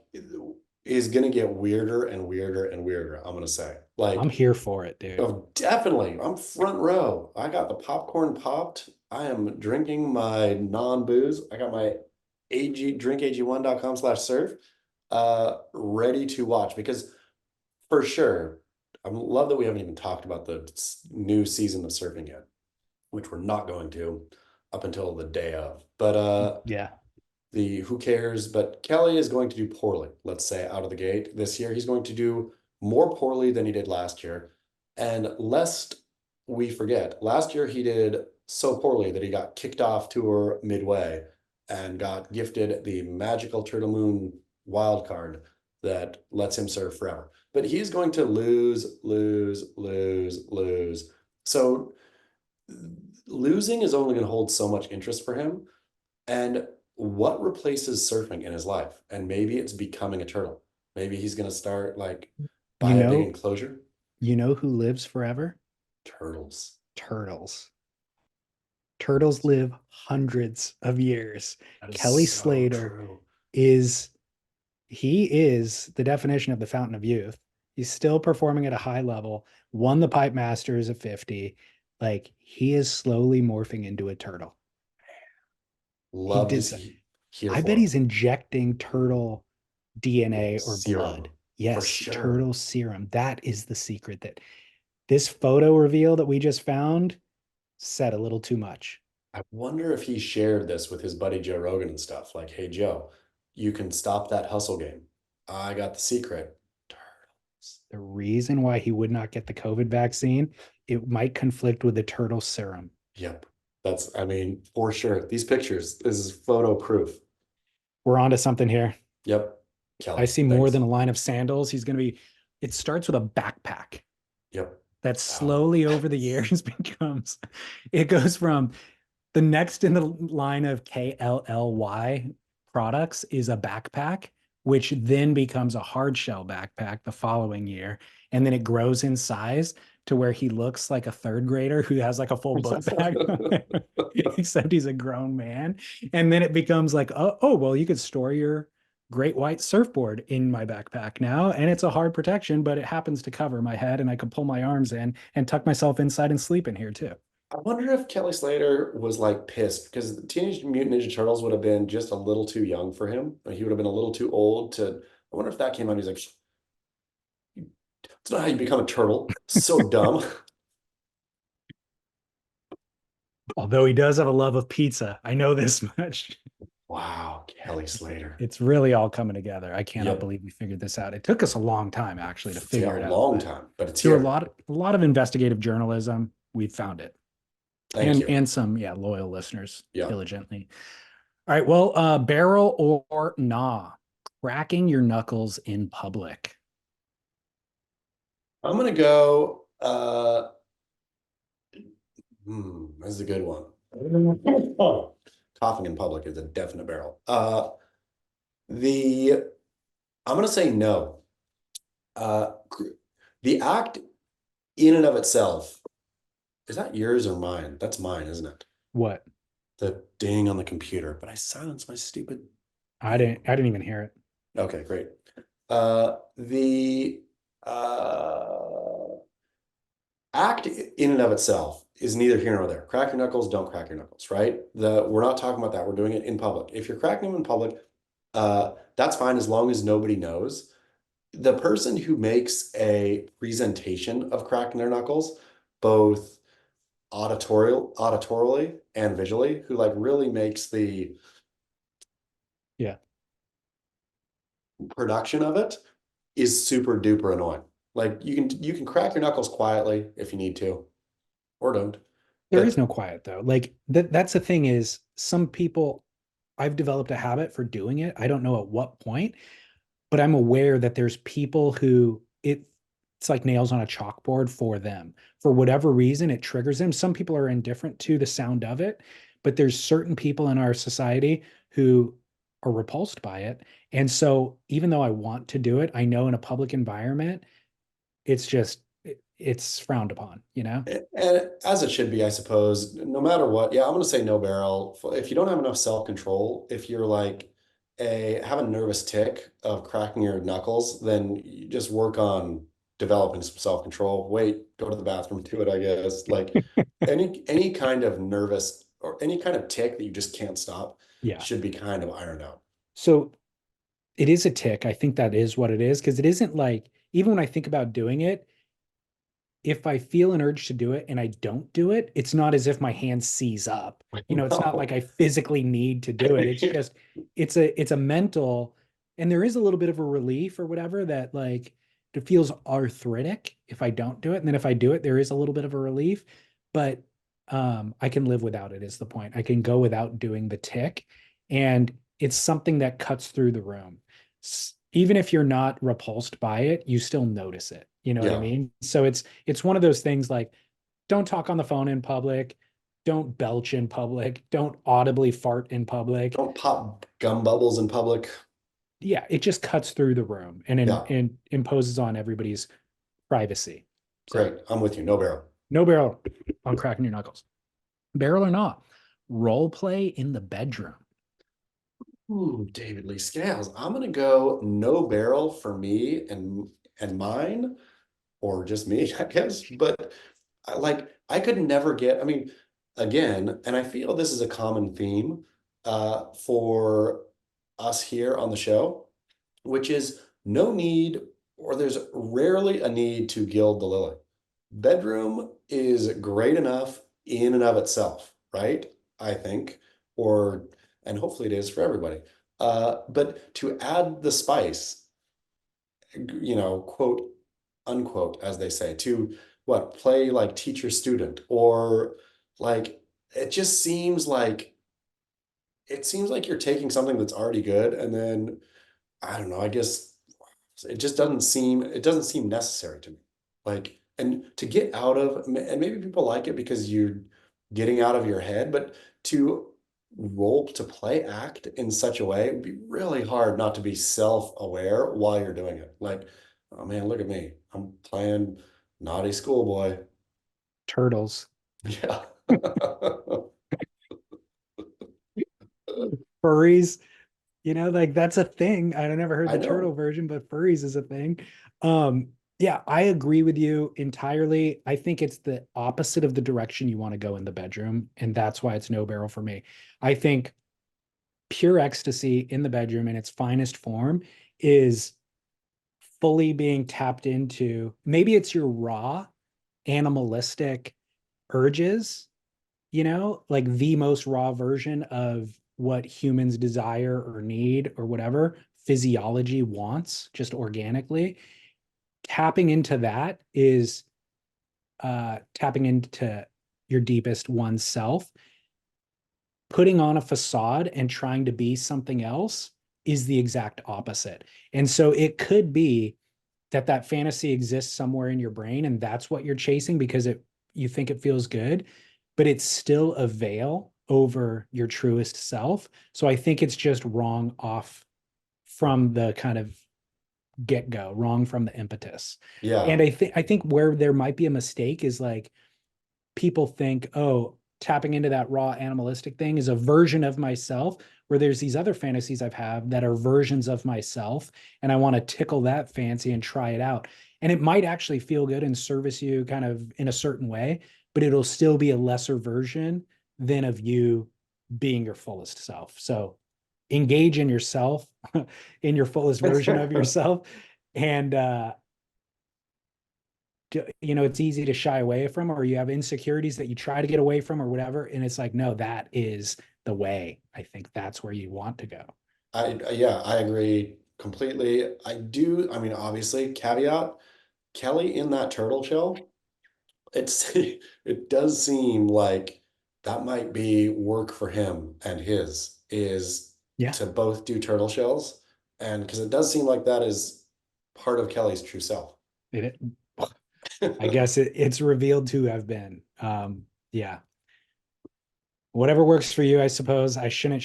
is gonna get weirder and weirder and weirder, I'm gonna say. I'm Like, here for it, dude. oh, definitely. I'm front row. I got the popcorn popped. I am drinking my non-booze. I got my drinkag1.com/surf ready to watch because for sure, I love that we haven't even talked about the new season of surfing yet, which we're not going to up until the day of. But Yeah. the who cares? But Kelly is going to do poorly, let's say, out of the gate this year. He's going to do more poorly than he did last year. And lest we forget, last year he did so poorly that he got kicked off tour midway and got gifted the magical Turtle Moon wild card that lets him surf forever. But he's going to lose, lose, lose, lose. So losing is only going to hold so much interest for him. And what replaces surfing in his life? And maybe it's becoming a turtle. Maybe he's going to start like You buy a big know, enclosure. you know who lives forever? Turtles. Turtles. Turtles live hundreds of years. That is Kelly so Slater true. is he is the definition of the fountain of youth. He's still performing at a high level, won the Pipe Masters at 50. Like, he is slowly morphing into a turtle. He Love to did. see here I bet for it. he's injecting turtle DNA or blood. Serum for Yes, sure. turtle serum. That is the secret. That this photo reveal that we just found said a little too much. I wonder if he shared this with his buddy Joe Rogan and stuff. Like, hey, Joe, you can stop that hustle game. I got the secret. Turtles. The reason why he would not get the COVID vaccine, it might conflict with the turtle serum. Yep. That's, I mean, for sure. These pictures, this is photo proof. We're on to something here. Yep. I Kelly, see more thanks. than a line of sandals. He's going to be, it starts with a backpack Yep. that Oh, slowly over the years becomes, it goes from the next in the line of KLLY products is a backpack, which then becomes a hard shell backpack the following year. And then it grows in size to where he looks like a third grader who has like a full book bag, except he's a grown man. And then it becomes like, oh, well, you could store your great white surfboard in my backpack now. And it's a hard protection, but it happens to cover my head and I can pull my arms in and tuck myself inside and sleep in here too. I wonder if Kelly Slater was like pissed because the Teenage Mutant Ninja Turtles would have been just a little too young for him. He would have been a little too old to. I wonder if that came out. He's like, it's not how you become a turtle. So dumb. Although he does have a love of pizza. I know this much. Wow, Kelly Slater. It's really all coming together. I cannot Yep. believe we figured this out. It took us a long time actually to Yeah, figure a it out, long but time, but it's through here. a lot of investigative journalism, we found it. Thank you. And some loyal listeners Yeah. diligently. All right, well, barrel or nah, cracking your knuckles in public. I'm gonna go this is a good one. Oh, coughing in public is a definite barrel. The I'm gonna say no. The act in and of itself, is that yours or mine? That's mine, isn't it? What? The ding on the computer, but I silenced my stupid thing. I didn't even hear it. Okay, great. The act in and of itself is neither here nor there. Crack your knuckles, don't crack your knuckles, right? We're not talking about that. We're doing it in public. If you're cracking them in public, that's fine as long as nobody knows. The person who makes a presentation of cracking their knuckles, both auditorially and visually, who like really makes the Yeah. production of it is super duper annoying. Like you can crack your knuckles quietly if you need to, or don't. There is But no quiet though. Like that's the thing is some people I've developed a habit for doing it. I don't know at what point, but I'm aware that there's people who it's like nails on a chalkboard for them. For whatever reason, it triggers them. Some people are indifferent to the sound of it, but there's certain people in our society who are repulsed by it. And so even though I want to do it, I know in a public environment, it's just it's frowned upon, you know? and as it should be, I suppose, no matter what, yeah, I'm gonna say no barrel. If you don't have enough self-control, if you're like have a nervous tick of cracking your knuckles, then you just work on developing some self-control. Wait, go to the bathroom, do it, I guess. Like any kind of nervous or any kind of tick that you just can't stop Yeah. should be kind of ironed out. So it is a tick. I think that is what it is because it isn't like even when I think about doing it, if I feel an urge to do it and I don't do it, it's not as if my hand seize up. You know, it's not like No. I physically need to do it. It's just it's a mental and there is a little bit of a relief or whatever that like it feels arthritic if I don't do it. And then if I do it, there is a little bit of a relief, but I can live without it is the point. I can go without doing the tick and it's something that cuts through the room. Even if you're not repulsed by it, you still notice it. You know what I Yeah. mean? So it's one of those things like don't talk on the phone in public, don't belch in public, don't audibly fart in public. Don't pop gum bubbles in public. Yeah, it just cuts through the room Yeah, and imposes on everybody's privacy. So great. I'm with you. No barrel. no barrel on cracking your knuckles. Barrel or not, role play in the bedroom. Ooh, David Lee Scales. I'm gonna go no barrel for me and mine, or just me, I guess. But I could never get. I mean, again, and I feel this is a common theme for us here on the show, which is no need, or there's rarely a need to gild the lily. Bedroom is great enough in and of itself, right? I think, or and hopefully it is for everybody. But to add the spice, quote unquote, as they say, to what play like teacher student or like it just seems like you're taking something that's already good and then I don't know, I guess it doesn't seem necessary to me. Like, and to get out of, and maybe people like it because you're getting out of your head, but to to play act in such a way, it would be really hard not to be self-aware while you're doing it. Like, oh man, look at me. I'm playing naughty schoolboy. Turtles. Yeah. Furries, like that's a thing. I never heard I the turtle know. version, but furries is a thing. Yeah, I agree with you entirely. I think it's the opposite of the direction you want to go in the bedroom, and that's why it's no barrel for me. I think pure ecstasy in the bedroom in its finest form is fully being tapped into. Maybe it's your raw animalistic urges, like the most raw version of what humans desire or need or whatever physiology wants just organically. Tapping into that is tapping into your deepest oneself. Putting on a facade and trying to be something else is the exact opposite. And so it could be that fantasy exists somewhere in your brain and that's what you're chasing because you think it feels good, but it's still a veil over your truest self. So I think it's just wrong off from the kind of get go, wrong from the impetus. And Yeah. I think where there might be a mistake is like people think, oh, tapping into that raw animalistic thing is a version of myself where there's these other fantasies I've had that are versions of myself. And I want to tickle that fancy and try it out. And it might actually feel good and service you kind of in a certain way, but it'll still be a lesser version than of you being your fullest self. So engage in yourself, in your fullest version of yourself. And it's easy to shy away from, or you have insecurities that you try to get away from, or whatever. And it's like, no, that is the way. I think that's where you want to go. Yeah, I agree completely. I mean, obviously, caveat, Kelly in that turtle shell, it does seem like that might be work for him and his is Yeah. to both do turtle shells. And because it does seem like that is part of Kelly's true self. It, I guess it's revealed to have been. Yeah. Whatever works for you, I suppose. I shouldn't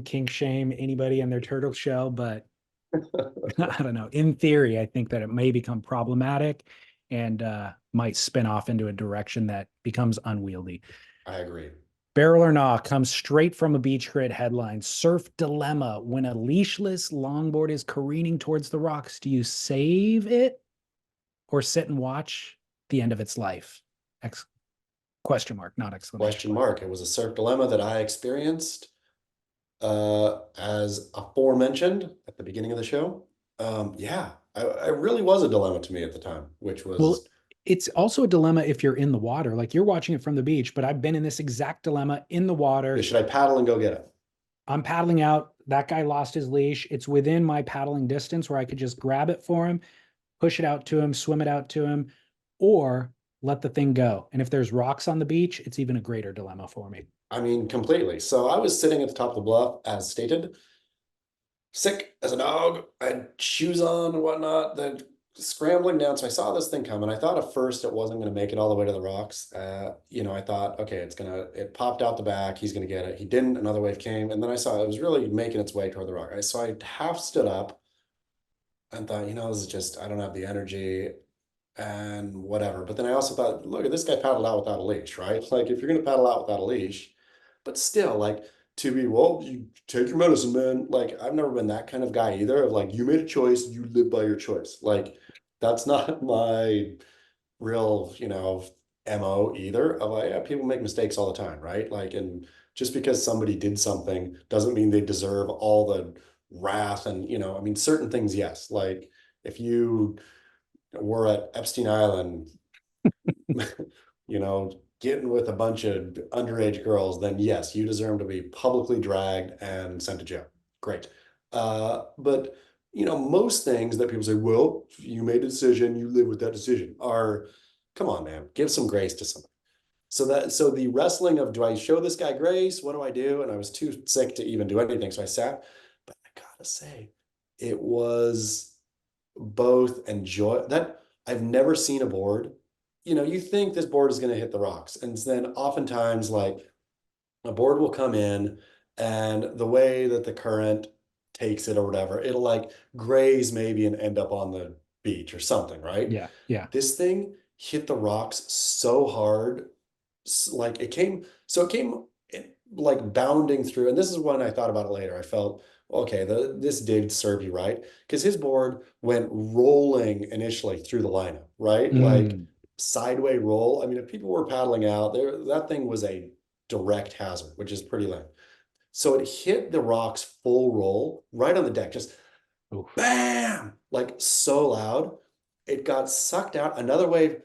kink shame anybody in their turtle shell, but I don't know. In theory, I think that it may become problematic and might spin off into a direction that becomes unwieldy. I agree. Barrel or Nah comes straight from a Beach Grit headline. Surf dilemma. When a leashless longboard is careening towards the rocks, do you save it or sit and watch the end of its life? Ex- Question mark, not exclamation Question point. mark. It was a surf dilemma that I experienced as aforementioned at the beginning of the show. Yeah, I really was a dilemma to me at the time, which Well, was it's also a dilemma if you're in the water. Like you're watching it from the beach, but I've been in this exact dilemma in the water. should I paddle and go get it? I'm paddling out. That guy lost his leash. It's within my paddling distance where I could just grab it for him, push it out to him, swim it out to him, or let the thing go. And if there's rocks on the beach, it's even a greater dilemma for me. I mean, completely. So I was sitting at the top of the bluff, as stated, sick as a dog. I had shoes on and whatnot. Then scrambling down. So I saw this thing coming. I thought at first it wasn't going to make it all the way to the rocks. I thought, okay, it popped out the back. He's going to get it. He didn't. Another wave came. And then I saw it was really making its way toward the rock. So I half stood up and thought, this is just, I don't have the energy and whatever. But then I also thought, look at this guy paddled out without a leash, right? Like if you're going to paddle out without a leash, but still, like to be, well, you take your medicine, man. Like I've never been that kind of guy either. Of like, you made a choice, you live by your choice. Like that's not my real, MO either. Of like, yeah, people make mistakes all the time, right? Like, and just because somebody did something doesn't mean they deserve all the wrath and, I mean, certain things, yes. Like if you were at Epstein Island, you know, getting with a bunch of underage girls, then yes, you deserve to be publicly dragged and sent to jail. Great. But most things that people say, well, you made a decision, you live with that decision, are, come on, man, give some grace to somebody. So the wrestling of, do I show this guy grace? What do I do? And I was too sick to even do anything. So I sat, but I gotta say, it was both enjoy that. I've never seen a board. You think this board is going to hit the rocks. And then oftentimes, like, a board will come in, and the way that the current takes it or whatever, it'll like graze maybe and end up on the beach or something, right? Yeah. Yeah. This thing hit the rocks so hard, like it came like bounding through. And this is when I thought about it later. I felt, okay, this did serve you right, because his board went rolling initially through the lineup, right? Like Mm. sideway roll. I mean, if people were paddling out there, that thing was a direct hazard, which is pretty lame. So it hit the rocks full roll right on the deck, just Oof. bam, like so loud. It got sucked out. Another wave,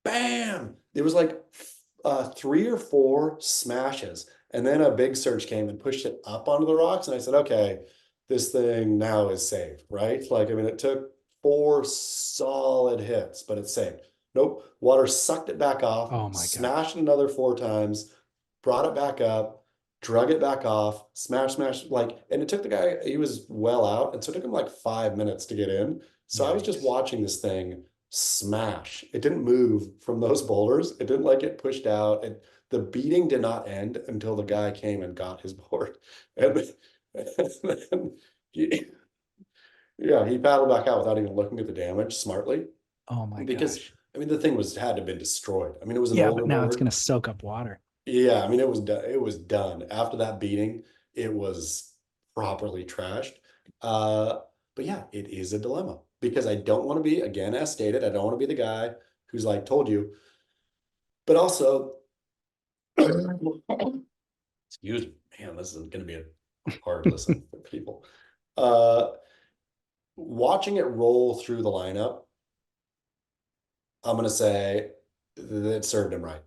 bam. There was like 3 or 4 smashes. And then a big surge came and pushed it up onto the rocks. And I said, okay, this thing now is safe, right? Like, I mean, it took 4 solid hits, but it's safe. Nope. Water sucked it back off, Oh my smashed gosh. it another 4 times, brought it back up, drug it back off, smash, like, and it took the guy, he was well out. And so it took him like 5 minutes to get in. So I was just Yikes. watching this thing smash. It didn't move from those boulders. It didn't like get pushed out. The beating did not end until the guy came and got his board. And, then he paddled back out without even looking at the damage smartly, Oh my because gosh. I mean the thing had to have been destroyed. I mean, it was an Yeah, but older now it's board. gonna soak up water. Yeah, I mean it was done. It was done after that beating. It was properly trashed. Uh, but yeah, it is a dilemma, because I don't want to be, again, as stated, I don't want to be the guy who's like, told you, but also, excuse me, man, this is going to be a hard listen for people. Uh, Watching it roll through the lineup, I'm going to say that it served him right.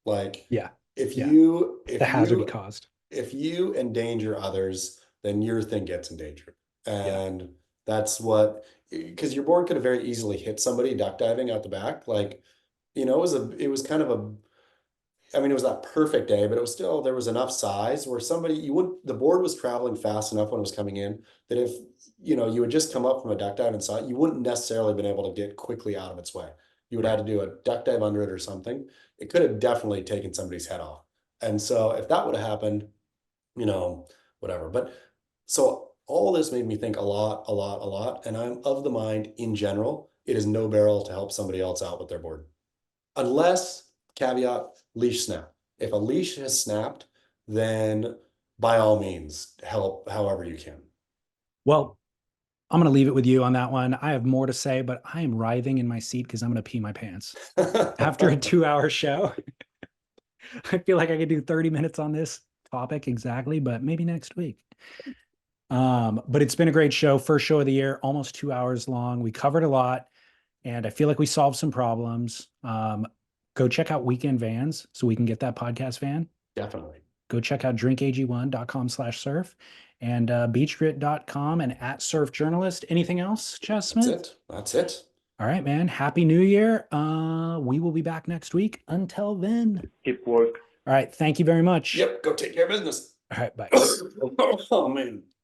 Like, Yeah. if Yeah. you The if hazard he you caused. if you endanger others, then your thing gets endangered. Yeah. And that's what, because your board could have very easily hit somebody duck diving out the back. Like, it was kind of a, I mean, it was that perfect day, but it was still, there was enough size where somebody, the board was traveling fast enough when it was coming in, that if, you had just come up from a duck dive and saw it, you wouldn't necessarily been able to get quickly out of its way. You would have Right. to do a duck dive under it or something. It could have definitely taken somebody's head off. And so if that would have happened, you know, whatever. But so all this made me think a lot, a lot, a lot. And I'm of the mind, in general, it is no barrel to help somebody else out with their board. Unless, caveat, leash snap. If a leash has snapped, then by all means, help however you can. Well, I'm gonna leave it with you on that one. I have more to say, but I am writhing in my seat because I'm gonna pee my pants. After a 2 hour show, I feel like I could do 30 minutes on this topic exactly, but maybe next week. But it's been a great show. First show of the year, almost 2 hours long. We covered a lot, and I feel like we solved some problems. Go check out Weekend Vans so we can get that podcast van. Definitely. Go check out drinkag1.com/surf and beachgrit.com and at surf journalist. Anything else, Chas That's Smith? it. That's it. All right, man. Happy New Year. We will be back next week. Until then. Keep work. All right. Thank you very much. Yep. Go take care of business. All right. Bye. Oh, man.